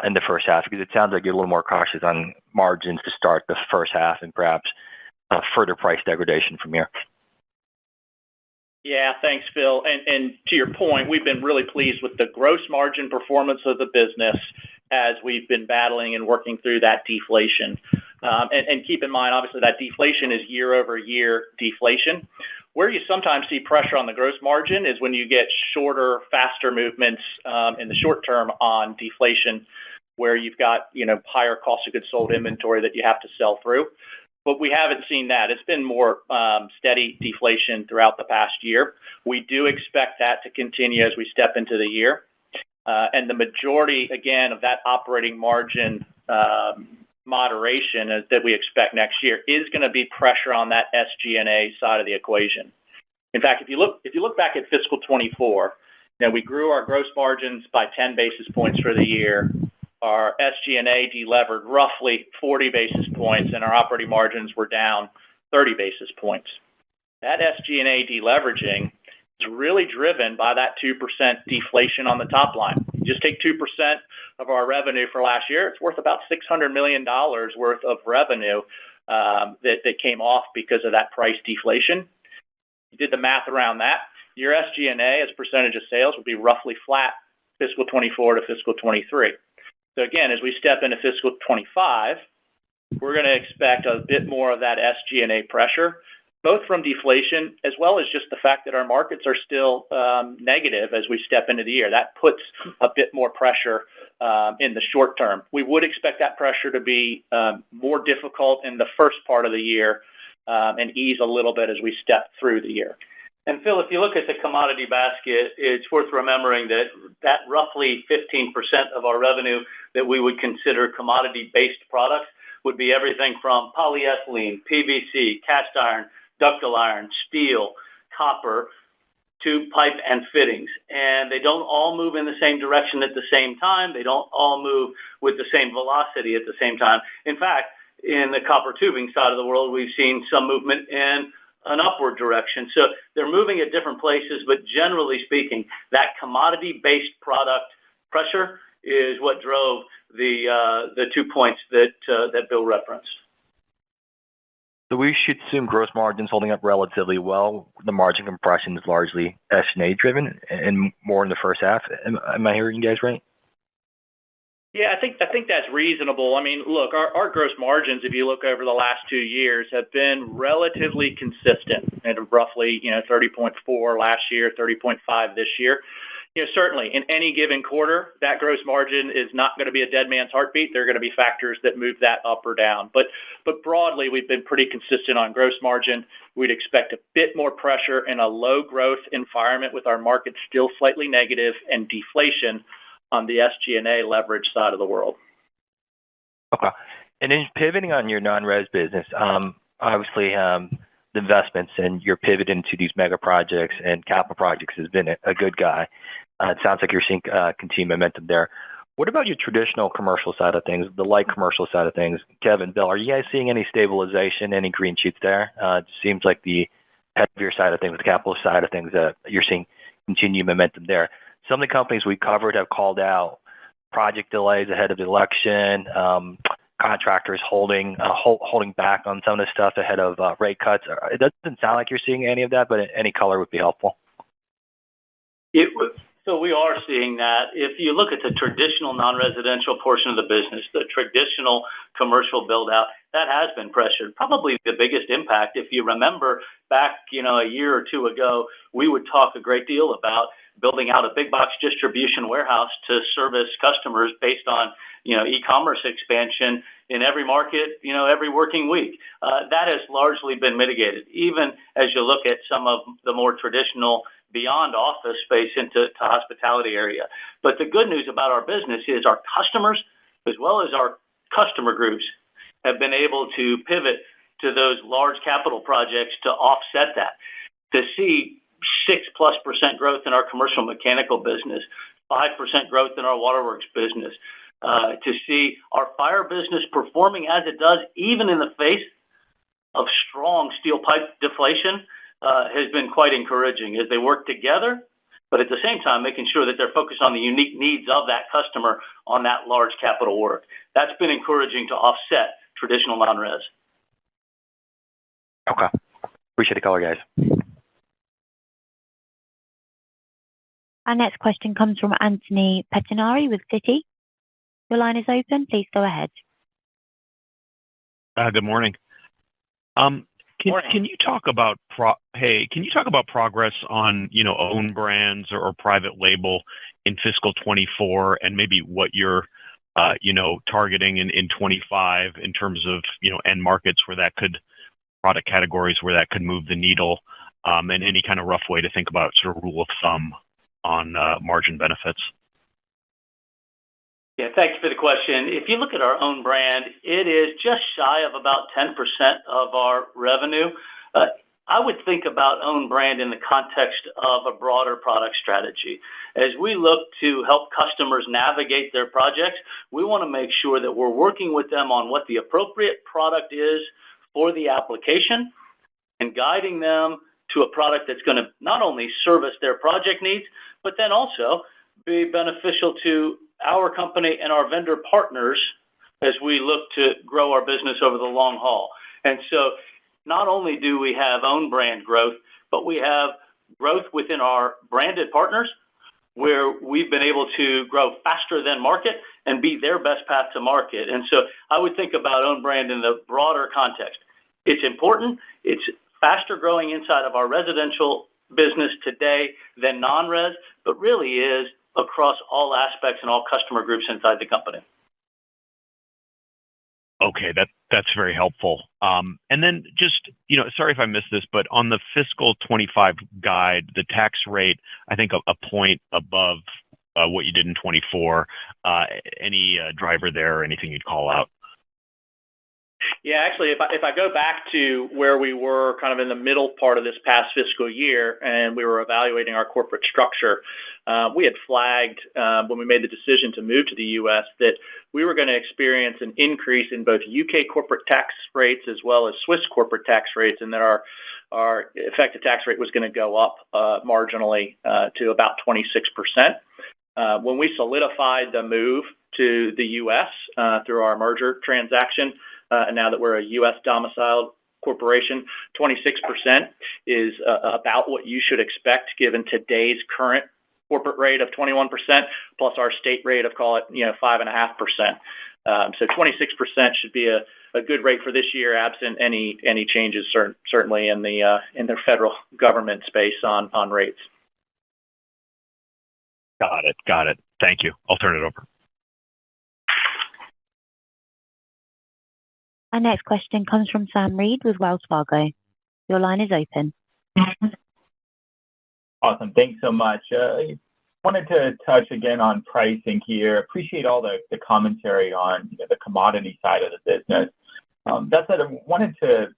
S9: in the first half? Because it sounds like you're a little more cautious on margins to start the first half and perhaps further price degradation from here?
S6: Yeah, thanks, Phil. And to your point, we've been really pleased with the gross margin performance of the business as we've been battling and working through that deflation. And keep in mind, obviously, that deflation is year-over-year deflation. Where you sometimes see pressure on the gross margin is when you get shorter, faster movements in the short term on deflation, where you've got higher cost of goods sold inventory that you have to sell through. But we haven't seen that. It's been more steady deflation throughout the past year. We do expect that to continue as we step into the year. And the majority, again, of that operating margin moderation that we expect next year is going to be pressure on that SG&A side of the equation. In fact, if you look back at fiscal 24, we grew our gross margins by 10 basis points for the year. Our SG&A delevered roughly 40 basis points, and our operating margins were down 30 basis points. That SG&A deleveraging is really driven by that 2% deflation on the top line. You just take 2% of our revenue for last year, it's worth about $600 million worth of revenue that came off because of that price deflation. You did the math around that. Your SG&A as percentage of sales would be roughly flat fiscal 24 to fiscal 23. So again, as we step into fiscal 25, we're going to expect a bit more of that SG&A pressure, both from deflation as well as just the fact that our markets are still negative as we step into the year. That puts a bit more pressure in the short term. We would expect that pressure to be more difficult in the first part of the year and ease a little bit as we step through the year.
S7: And Phil, if you look at the commodity basket, it's worth remembering that roughly 15% of our revenue that we would consider commodity-based products would be everything from polyethylene, PVC, cast iron, ductile iron, steel, copper, tube, pipe, and fittings. And they don't all move in the same direction at the same time. They don't all move with the same velocity at the same time. In fact, in the copper tubing side of the world, we've seen some movement in an upward direction. So they're moving at different places, but generally speaking, that commodity-based product pressure is what drove the 2 points that Bill referenced.
S9: So we should assume gross margins holding up relatively well. The margin compression is largely SG&A driven and more in the first half. Am I hearing you guys right?
S6: Yeah, I think that's reasonable. I mean, look, our gross margins, if you look over the last 2 years, have been relatively consistent at roughly 30.4 last year, 30.5 this year. Certainly in any given quarter, that gross margin is not going to be a dead man's heartbeat. There are going to be factors that move that up or down. But broadly, we've been pretty consistent on gross margin. We'd expect a bit more pressure in a low growth environment with our markets still slightly negative and deflation on the SG&A leverage side of the world.
S9: Okay. And then pivoting on your non-res business, obviously the investments and your pivot into these mega projects and capital projects has been a good guy. It sounds like you're seeing continued momentum there. What about your traditional commercial side of things, the light commercial side of things? Kevin, Bill, are you guys seeing any stabilization, any green shoots there? It seems like the heavier side of things, the capital side of things, you're seeing continued momentum there. Some of the companies we covered have called out project delays ahead of the election, contractors holding back on some of the stuff ahead of rate cuts. It doesn't sound like you're seeing any of that, but any color would be helpful.
S7: So we are seeing that. If you look at the traditional non-residential portion of the business, the traditional commercial build-out, that has been pressured. Probably the biggest impact, if you remember back, a year or two ago, we would talk a great deal about building out a big box distribution warehouse to service customers based on, e-commerce expansion in every market, every working week. That has largely been mitigated, even as you look at some of the more traditional beyond office space into hospitality area. But the good news about our business is our customers, as well as our customer groups, have been able to pivot to those large capital projects to offset that. To see 6+% growth in our commercial mechanical business, 5% growth in our waterworks business, to see our fire business performing as it does, even in the face of strong steel pipe deflation, has been quite encouraging as they work together, but at the same time making sure that they're focused on the unique needs of that customer on that large capital work. That's been encouraging to offset traditional non-res.
S9: Okay. Appreciate the color, guys.
S1: Our next question comes from Anthony Pettinari with Citi. Your line is open. Please go ahead.
S10: Good morning. Can you talk about progress on own brands or private label in fiscal 24, and maybe what you're targeting in 25 in terms of end markets where that could, product categories where that could move the needle, and any kind of rough way to think about sort of rule of thumb on margin benefits?
S7: Yeah, thank you for the question. If you look at our own brand, it is just shy of about 10% of our revenue. I would think about own brand in the context of a broader product strategy. As we look to help customers navigate their projects, we want to make sure that we're working with them on what the appropriate product is for the application and guiding them to a product that's going to not only service their project needs, but then also be beneficial to our company and our vendor partners as we look to grow our business over the long haul. And so not only do we have own brand growth, but we have growth within our branded partners where we've been able to grow faster than market and be their best path to market. And so I would think about own brand in the broader context. It's important. It's faster growing inside of our residential business today than non-res, but really is across all aspects and all customer groups inside the company.
S10: Okay, that's very helpful. And then just, sorry if I missed this, but on the fiscal 25 guide, the tax rate, I think a point above what you did in 24. Any driver there or anything you'd call out?
S6: Yeah, actually, if I go back to where we were kind of in the middle part of this past fiscal year and we were evaluating our corporate structure, we had flagged when we made the decision to move to the U.S. that we were going to experience an increase in both UK corporate tax rates as well as Swiss corporate tax rates, and that our effective tax rate was going to go up marginally to about 26%. When we solidified the move to the U.S. Through our merger transaction, and now that we're a U.S. domiciled corporation, 26% is about what you should expect given today's current corporate rate of 21%, plus our state rate of, call it, 5.5%. So 26% should be a good rate for this year, absent any changes, certainly in the federal government space on rates.
S10: Got it. Thank you. I'll turn it over.
S1: Our next question comes from Sam Reed with Wells Fargo. Your line is open.
S11: Awesome. Thanks so much. Wanted to touch again on pricing here. Appreciate all the commentary on the commodity side of the business. That said, I wanted to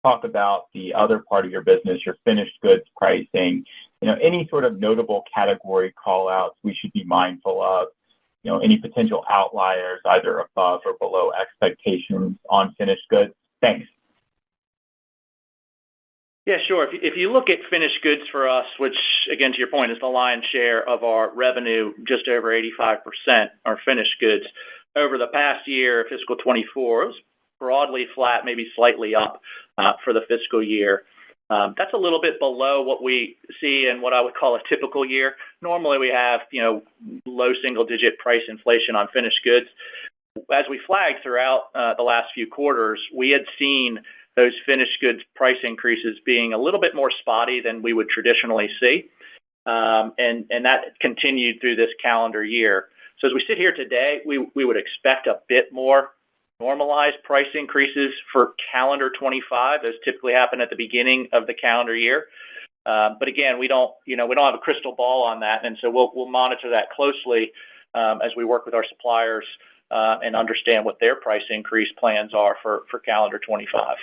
S11: talk about the other part of your business, your finished goods pricing. Any sort of notable category call-outs we should be mindful of. Any potential outliers, either above or below expectations on finished goods? Thanks.
S6: Yeah, sure. If you look at finished goods for us, which, again, to your point, is the lion's share of our revenue, just over 85% are finished goods. Over the past year, fiscal 24, it was broadly flat, maybe slightly up for the fiscal year. That's a little bit below what we see in what I would call a typical year. Normally we have, low single-digit price inflation on finished goods. As we flagged throughout the last few quarters, we had seen those finished goods price increases being a little bit more spotty than we would traditionally see. And that continued through this calendar year. So as we sit here today, we would expect a bit more normalized price increases for calendar 25. Those typically happen at the beginning of the calendar year. But again, we don't have a crystal ball on that. And so we'll monitor that closely as we work with our suppliers and understand what their price increase plans are for calendar 25.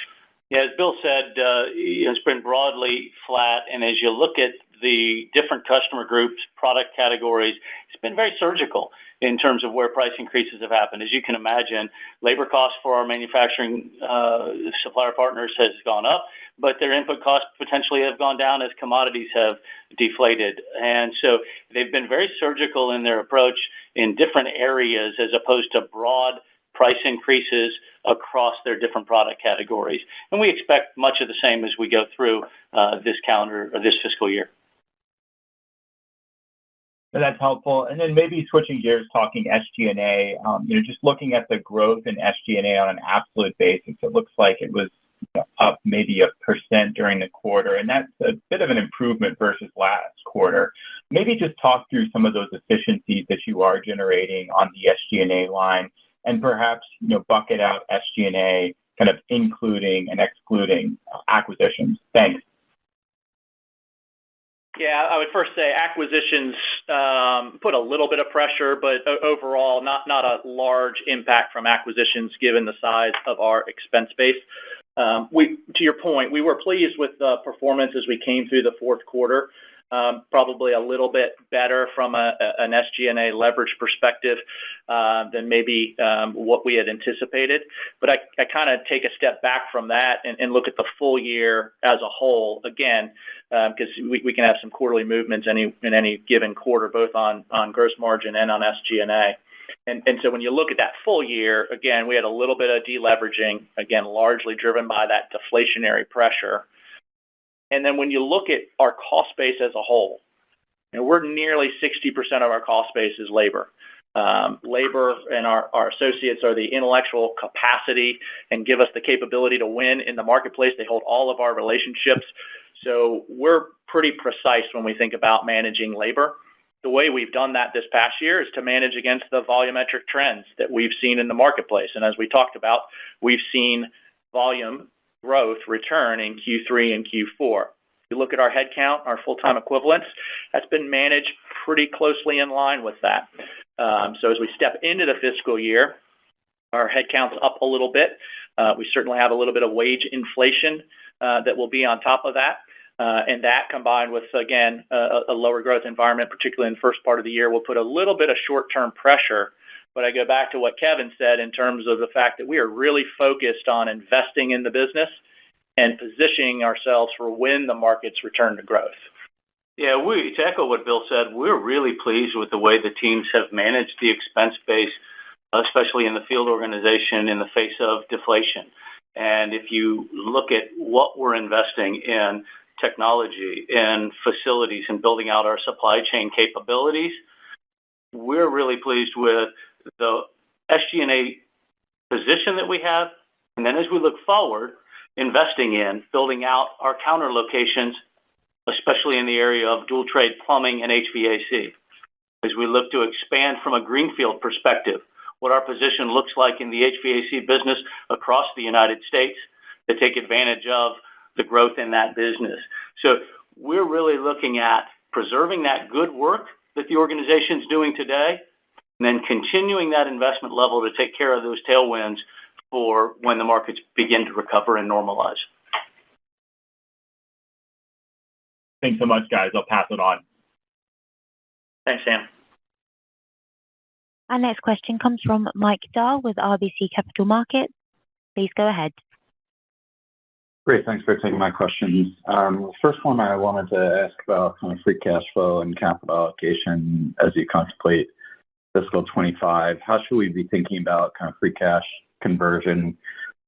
S7: Yeah, as Bill said, it's been broadly flat. And as you look at the different customer groups, product categories, it's been very surgical in terms of where price increases have happened. As you can imagine, labor costs for our manufacturing supplier partners has gone up, but their input costs potentially have gone down as commodities have deflated. And so they've been very surgical in their approach in different areas as opposed to broad price increases across their different product categories. And we expect much of the same as we go through this calendar or this fiscal year.
S11: That's helpful. And then maybe switching gears, talking SG&A, just looking at the growth in SG&A on an absolute basis, it looks like it was up maybe 1% during the quarter, and that's a bit of an improvement versus last quarter. Maybe just talk through some of those efficiencies that you are generating on the SG&A line, and perhaps bucket out SG&A, kind of including and excluding acquisitions. Thanks.
S6: Yeah, I would first say acquisitions put a little bit of pressure, but overall not a large impact from acquisitions given the size of our expense base. To your point, we were pleased with the performance as we came through the fourth quarter. Probably a little bit better from an SG&A leverage perspective than maybe what we had anticipated. But I kind of take a step back from that and look at the full year as a whole again, because we can have some quarterly movements in any given quarter, both on gross margin and on SG&A. And so when you look at that full year, again, we had a little bit of deleveraging, again, largely driven by that deflationary pressure. And then when you look at our cost base as a whole, we're nearly 60% of our cost base is labor. Labor and our associates are the intellectual capacity and give us the capability to win in the marketplace. They hold all of our relationships. So we're pretty precise when we think about managing labor. The way we've done that this past year is to manage against the volumetric trends that we've seen in the marketplace. And as we talked about, we've seen volume growth return in Q3 and Q4. If you look at our headcount, our full-time equivalents, that's been managed pretty closely in line with that. So as we step into the fiscal year, our headcount's up a little bit. We certainly have a little bit of wage inflation that will be on top of that. And that combined with, again, a lower growth environment, particularly in the first part of the year, will put a little bit of short-term pressure. But I go back to what Kevin said in terms of the fact that we are really focused on investing in the business and positioning ourselves for when the markets return to growth.
S7: Yeah, to echo what Bill said, we're really pleased with the way the teams have managed the expense base, especially in the field organization in the face of deflation. And if you look at what we're investing in technology and facilities and building out our supply chain capabilities, we're really pleased with the SG&A position that we have. And then as we look forward, investing in building out our counter locations, especially in the area of dual trade plumbing and HVAC. As we look to expand from a greenfield perspective, what our position looks like in the HVAC business across the United States to take advantage of the growth in that business. So we're really looking at preserving that good work that the organization's doing today, and then continuing that investment level to take care of those tailwinds for when the markets begin to recover and normalize.
S11: Thanks so much, guys. I'll pass it on.
S6: Thanks, Sam.
S1: Our next question comes from Mike Dahl with RBC Capital Markets. Please go ahead.
S12: Great. Thanks for taking my questions. First one, I wanted to ask about kind of free cash flow and capital allocation as you contemplate fiscal 25. How should we be thinking about kind of free cash conversion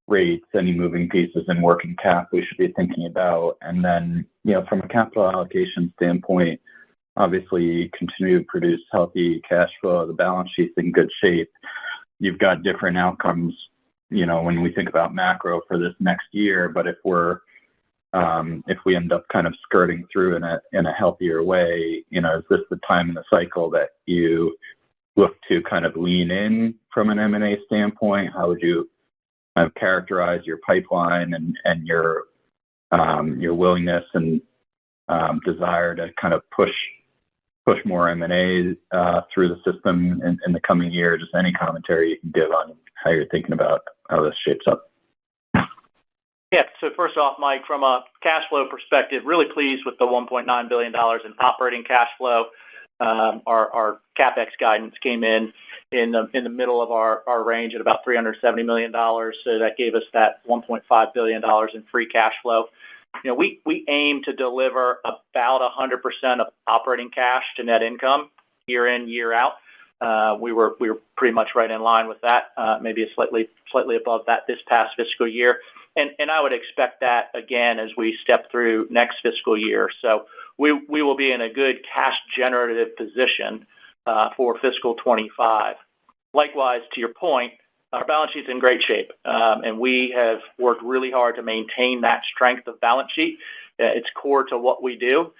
S12: rates, any moving pieces in working cap we should be thinking about? And then, from a capital allocation standpoint, obviously you continue to produce healthy cash flow. The balance sheet's in good shape. You've got different outcomes, when we think about macro for this next year. But if we end up kind of skirting through in a healthier way, is this the time in the cycle that you look to kind of lean in from an M&A standpoint? How would you kind of characterize your pipeline and your willingness and desire to kind of push more M&A through the system in the coming year? Just any commentary you can give on how you're thinking about how this shapes up.
S6: Yeah, so first off, Mike, from a cash flow perspective, really pleased with the $1.9 billion in operating cash flow. Our CapEx guidance came in the middle of our range at about $370 million. So that gave us that $1.5 billion in free cash flow. We aim to deliver about 100% of operating cash to net income year in, year out. We were pretty much right in line with that, maybe slightly above that this past fiscal year. And I would expect that again as we step through next fiscal year. So we will be in a good cash generative position for fiscal 25. Likewise, to your point, our balance sheet's in great shape, and we have worked really hard to maintain that strength of balance sheet. It's core to what we do,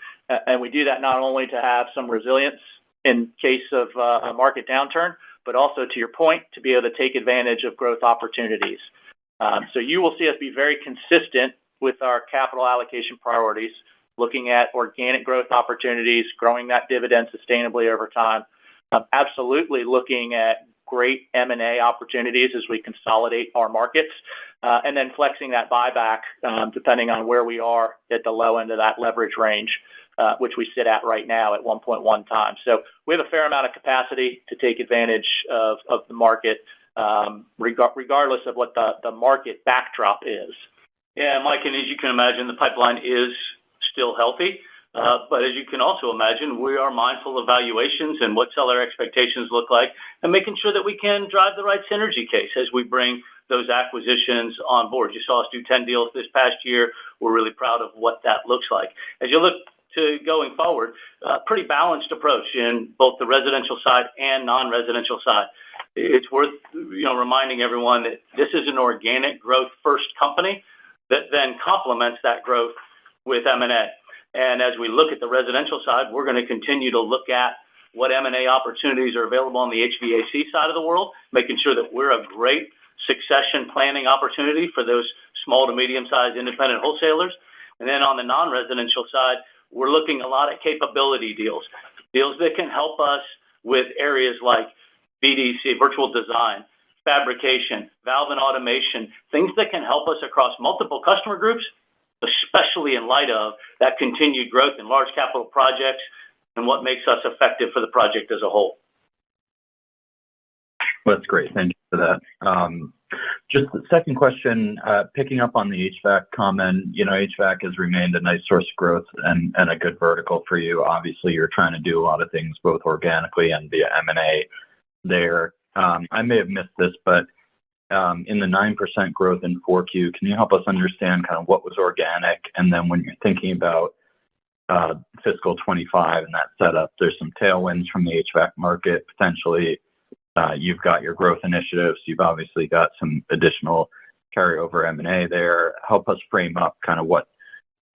S6: and we do that not only to have some resilience in case of a market downturn, but also, to your point, to be able to take advantage of growth opportunities. So you will see us be very consistent with our capital allocation priorities, looking at organic growth opportunities, growing that dividend sustainably over time, absolutely looking at great M&A opportunities as we consolidate our markets, and then flexing that buyback depending on where we are at the low end of that leverage range, which we sit at right now at 1.1 times. So we have a fair amount of capacity to take advantage of the market, regardless of what the market backdrop is.
S7: Yeah, Mike, and as you can imagine, the pipeline is still healthy. But as you can also imagine, we are mindful of valuations and what seller expectations look like, and making sure that we can drive the right synergy case as we bring those acquisitions on board. You saw us do 10 deals this past year. We're really proud of what that looks like. As you look to going forward, pretty balanced approach in both the residential side and non-residential side. It's worth reminding everyone that this is an organic growth first company that then complements that growth with M&A. And as we look at the residential side, we're going to continue to look at what M&A opportunities are available on the HVAC side of the world, making sure that we're a great succession planning opportunity for those small to medium-sized independent wholesalers. And then on the non-residential side, we're looking a lot at capability deals that can help us with areas like VDC, virtual design, fabrication, valve and automation, things that can help us across multiple customer groups, especially in light of that continued growth in large capital projects and what makes us effective for the project as a whole.
S12: Well, that's great. Thank you for that. Just the second question, picking up on the HVAC comment, HVAC has remained a nice source of growth and a good vertical for you. Obviously, you're trying to do a lot of things both organically and via M&A there. I may have missed this, but in the 9% growth in 4Q, can you help us understand kind of what was organic? And then when you're thinking about fiscal 25 and that setup, there's some tailwinds from the HVAC market potentially. You've got your growth initiatives. You've obviously got some additional carryover M&A there. Help us frame up kind of what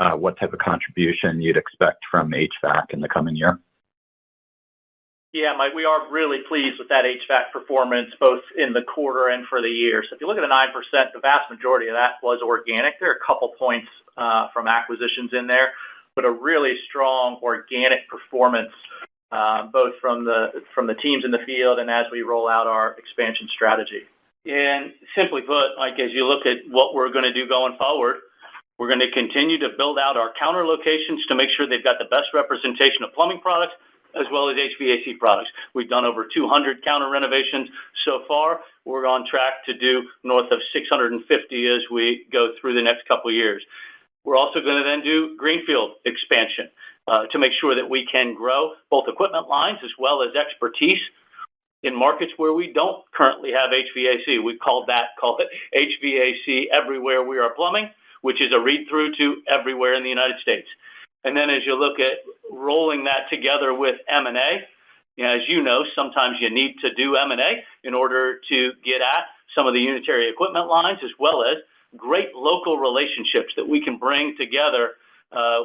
S12: type of contribution you'd expect from HVAC in the coming year.
S6: Yeah, Mike, we are really pleased with that HVAC performance, both in the quarter and for the year. So if you look at the 9%, the vast majority of that was organic. There are a couple points from acquisitions in there, but a really strong organic performance, both from the teams in the field and as we roll out our expansion strategy.
S7: And simply put, Mike, as you look at what we're going to do going forward, we're going to continue to build out our counter locations to make sure they've got the best representation of plumbing products as well as HVAC products. We've done over 200 counter renovations so far. We're on track to do north of 650 as we go through the next couple of years. We're also going to then do greenfield expansion to make sure that we can grow both equipment lines as well as expertise in markets where we don't currently have HVAC. We call it HVAC everywhere we are plumbing, which is a read-through to everywhere in the United States. And then as you look at rolling that together with M&A, as you know, sometimes you need to do M&A in order to get at some of the unitary equipment lines, as well as great local relationships that we can bring together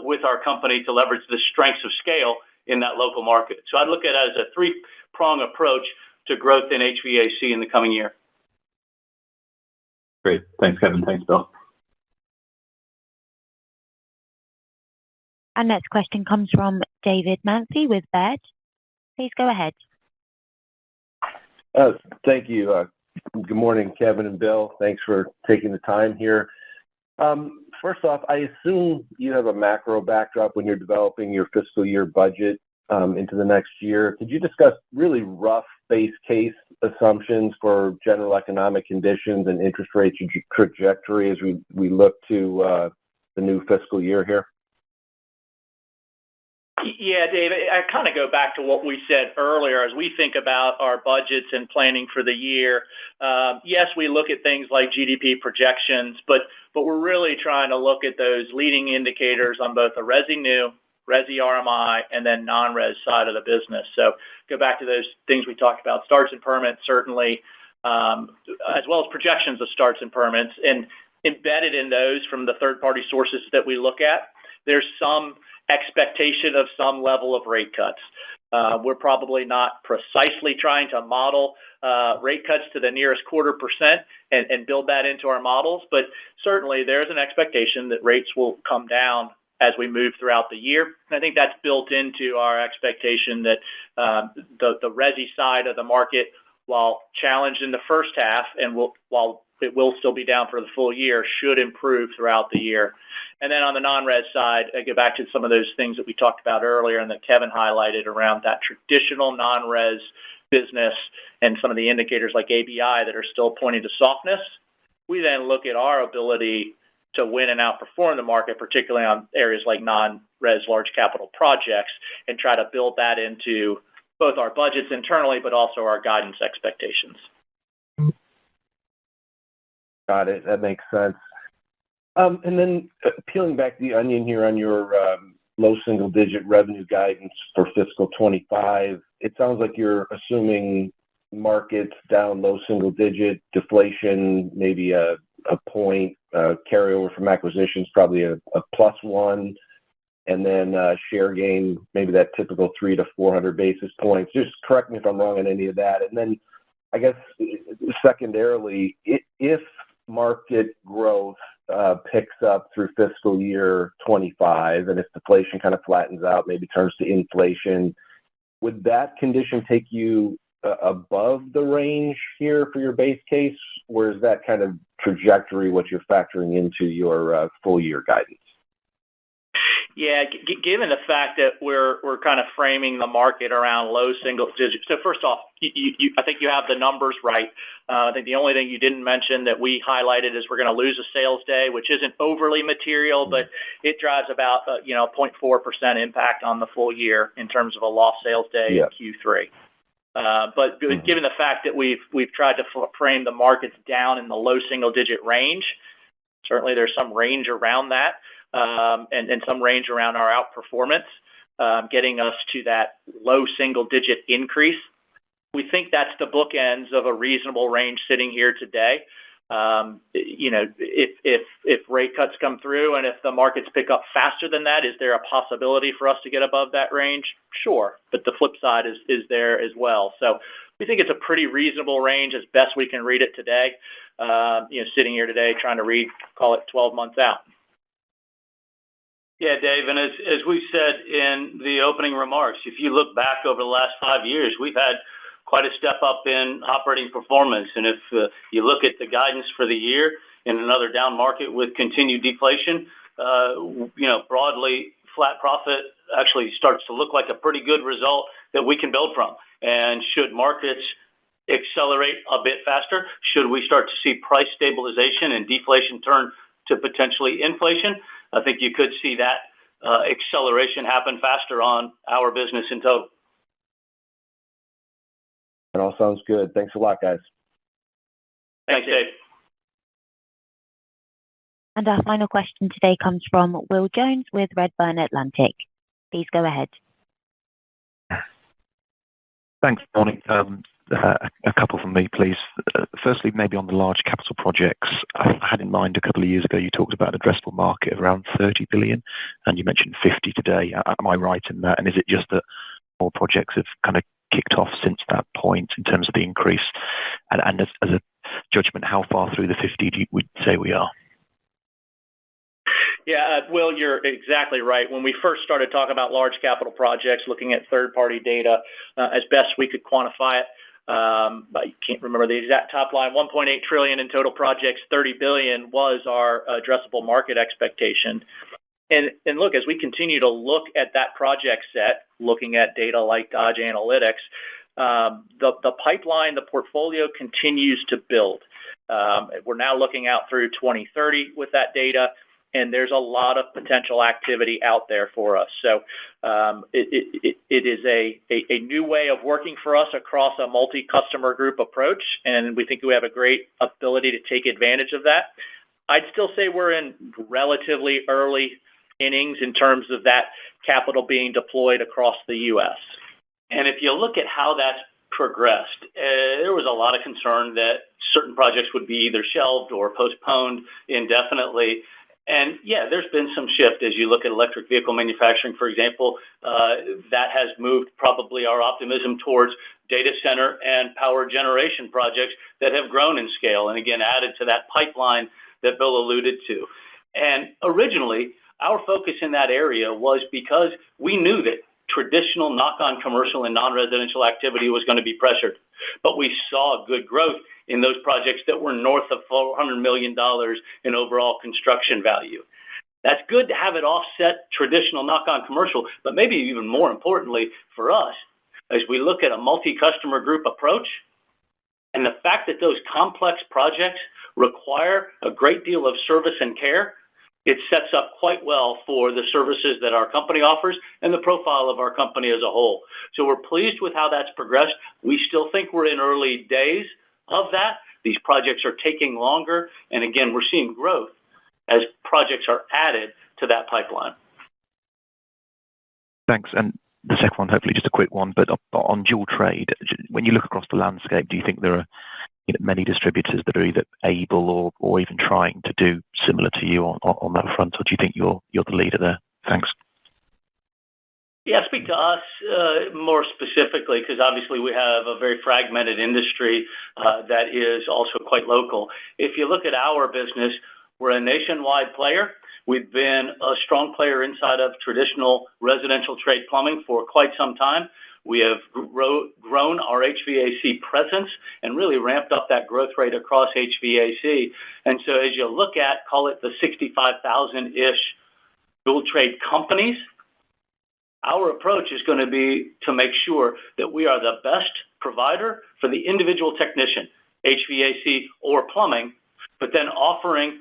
S7: with our company to leverage the strengths of scale in that local market. So I'd look at it as a three-prong approach to growth in HVAC in the coming year.
S12: Great. Thanks, Kevin. Thanks, Bill.
S1: Our next question comes from David Manthey with Baird. Please go ahead.
S13: Thank you. Good morning, Kevin and Bill. Thanks for taking the time here. First off, I assume you have a macro backdrop when you're developing your fiscal year budget into the next year. Could you discuss really rough base case assumptions for general economic conditions and interest rate trajectory as we look to the new fiscal year here?
S6: Yeah, Dave, I kind of go back to what we said earlier as we think about our budgets and planning for the year. Yes, we look at things like GDP projections, but we're really trying to look at those leading indicators on both the resi new, resi RMI, and then non-res side of the business. So go back to those things we talked about, starts and permits, certainly, as well as projections of starts and permits. And embedded in those from the third-party sources that we look at, there's some expectation of some level of rate cuts. We're probably not precisely trying to model rate cuts to the nearest 0.25% and build that into our models, but certainly there's an expectation that rates will come down as we move throughout the year. And I think that's built into our expectation that the resi side of the market, while challenged in the first half and while it will still be down for the full year, should improve throughout the year. And then on the non-res side, I go back to some of those things that we talked about earlier and that Kevin highlighted around that traditional non-res business and some of the indicators like ABI that are still pointing to softness. We then look at our ability to win and outperform the market, particularly on areas like non-res large capital projects, and try to build that into both our budgets internally, but also our guidance expectations.
S13: Got it. That makes sense. And then peeling back the onion here on your low single-digit revenue guidance for fiscal 25, it sounds like you're assuming markets down low single-digit, deflation maybe a point, carryover from acquisitions probably a +1, and then share gain maybe that typical 300 to 400 basis points. Just correct me if I'm wrong on any of that. And then I guess secondarily, if market growth picks up through fiscal year 25, and if deflation kind of flattens out, maybe turns to inflation, would that condition take you above the range here for your base case, or is that kind of trajectory what you're factoring into your full year guidance?
S6: Yeah, given the fact that we're kind of framing the market around low single digits. So first off, I think you have the numbers right. I think the only thing you didn't mention that we highlighted is we're going to lose a sales day, which isn't overly material, but it drives about 0.4% impact on the full year in terms of a lost sales day in Q3. But given the fact that we've tried to frame the markets down in the low single digit range, certainly there's some range around that. And some range around our outperformance, getting us to that low single-digit increase. We think that's the bookends of a reasonable range sitting here today. If rate cuts come through and if the markets pick up faster than that, is there a possibility for us to get above that range? Sure, but the flip side is there as well. So we think it's a pretty reasonable range as best we can read it today. Sitting here today trying to read, call it 12 months out.
S7: Yeah, Dave, and as we said in the opening remarks, if you look back over the last 5 years, we've had quite a step up in operating performance. And if you look at the guidance for the year in another down market with continued deflation, broadly flat profit actually starts to look like a pretty good result that we can build from. And should markets accelerate a bit faster, should we start to see price stabilization and deflation turn to potentially inflation, I think you could see that acceleration happen faster on our business in total.
S13: That all sounds good. Thanks a lot, guys.
S6: Thanks, Dave.
S1: And our final question today comes from Will Jones with Redburn Atlantic. Please go ahead.
S14: Thanks, morning. A couple from me, please. Firstly, maybe on the large capital projects. I had in mind a couple of years ago, you talked about an addressable market of around 30 billion, and you mentioned 50 today. Am I right in that? And is it just that more projects have kind of kicked off since that point in terms of the increase? And as a judgment, how far through the 50 would you say we are?
S6: Yeah, Will, you're exactly right. When we first started talking about large capital projects, looking at third-party data, as best we could quantify it, I can't remember the exact top line, 1.8 trillion in total projects, 30 billion was our addressable market expectation. And look, as we continue to look at that project set, looking at data like Dodge Analytics, the pipeline, the portfolio continues to build. We're now looking out through 2030 with that data. and there's a lot of potential activity out there for us. So it is a new way of working for us across a multi-customer group approach, and we think we have a great ability to take advantage of that. I'd still say we're in relatively early innings in terms of that capital being deployed across the U.S.
S7: And if you look at how that's progressed, there was a lot of concern that certain projects would be either shelved or postponed indefinitely. And yeah, there's been some shift as you look at electric vehicle manufacturing, for example. That has moved probably our optimism towards data center and power generation projects that have grown in scale and again added to that pipeline that Bill alluded to. And originally, our focus in that area was because we knew that traditional knock-on commercial and non-residential activity was going to be pressured. But we saw good growth in those projects that were north of $400 million in overall construction value. That's good to have it offset traditional knock-on commercial, but maybe even more importantly for us, as we look at a multi-customer group approach, and the fact that those complex projects require a great deal of service and care, it sets up quite well for the services that our company offers and the profile of our company as a whole. So we're pleased with how that's progressed. We still think we're in early days of that. These projects are taking longer. And again, we're seeing growth as projects are added to that pipeline.
S14: Thanks. And the second one, hopefully just a quick one, but on dual trade, when you look across the landscape, do you think there are many distributors that are either able or even trying to do similar to you on that front, or do you think you're the leader there? Thanks.
S7: Yeah, speak to us more specifically, because obviously we have a very fragmented industry that is also quite local. If you look at our business, we're a nationwide player. We've been a strong player inside of traditional residential trade plumbing for quite some time. We have grown our HVAC presence and really ramped up that growth rate across HVAC. And so as you look at, call it the 65,000-ish dual trade companies, our approach is going to be to make sure that we are the best provider for the individual technician, HVAC or plumbing, but then offering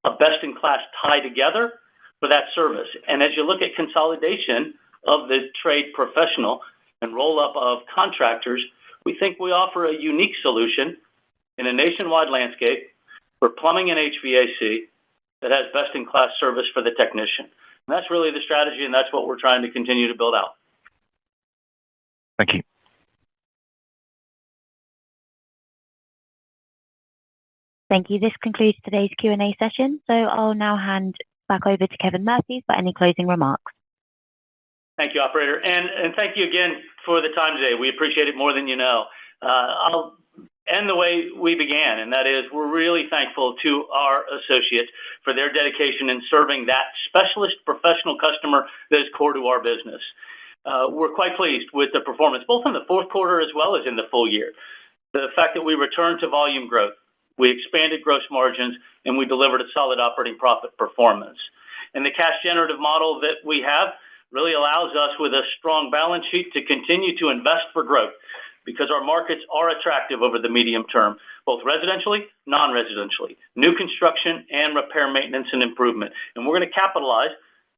S7: a best-in-class tie together for that service. And as you look at consolidation of the trade professional and roll-up of contractors, we think we offer a unique solution in a nationwide landscape for plumbing and HVAC that has best-in-class service for the technician. And that's really the strategy, and that's what we're trying to continue to build out.
S14: Thank you.
S1: Thank you. This concludes today's Q&A session. So I'll now hand back over to Kevin Murphy for any closing remarks.
S7: Thank you, operator. And thank you again for the time today. We appreciate it more than you know. I'll end the way we began, and that is we're really thankful to our associates for their dedication in serving that specialist professional customer that is core to our business. We're quite pleased with the performance, both in the fourth quarter as well as in the full year. The fact that we returned to volume growth, we expanded gross margins, and we delivered a solid operating profit performance. And the cash generative model that we have really allows us with a strong balance sheet to continue to invest for growth because our markets are attractive over the medium term, both residentially, non-residentially, new construction, and repair, maintenance, and improvement. And we're going to capitalize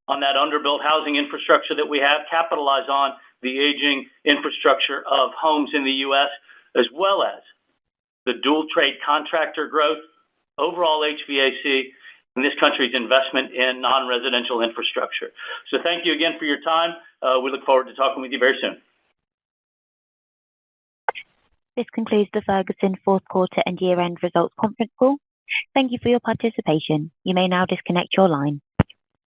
S7: on that underbuilt housing infrastructure that we have, capitalize on the aging infrastructure of homes in the U.S., as well as the dual trade contractor growth, overall HVAC, and this country's investment in non-residential infrastructure. So thank you again for your time. We look forward to talking with you very soon.
S1: This concludes the Ferguson fourth quarter and year-end results conference call. Thank you for your participation. You may now disconnect your line.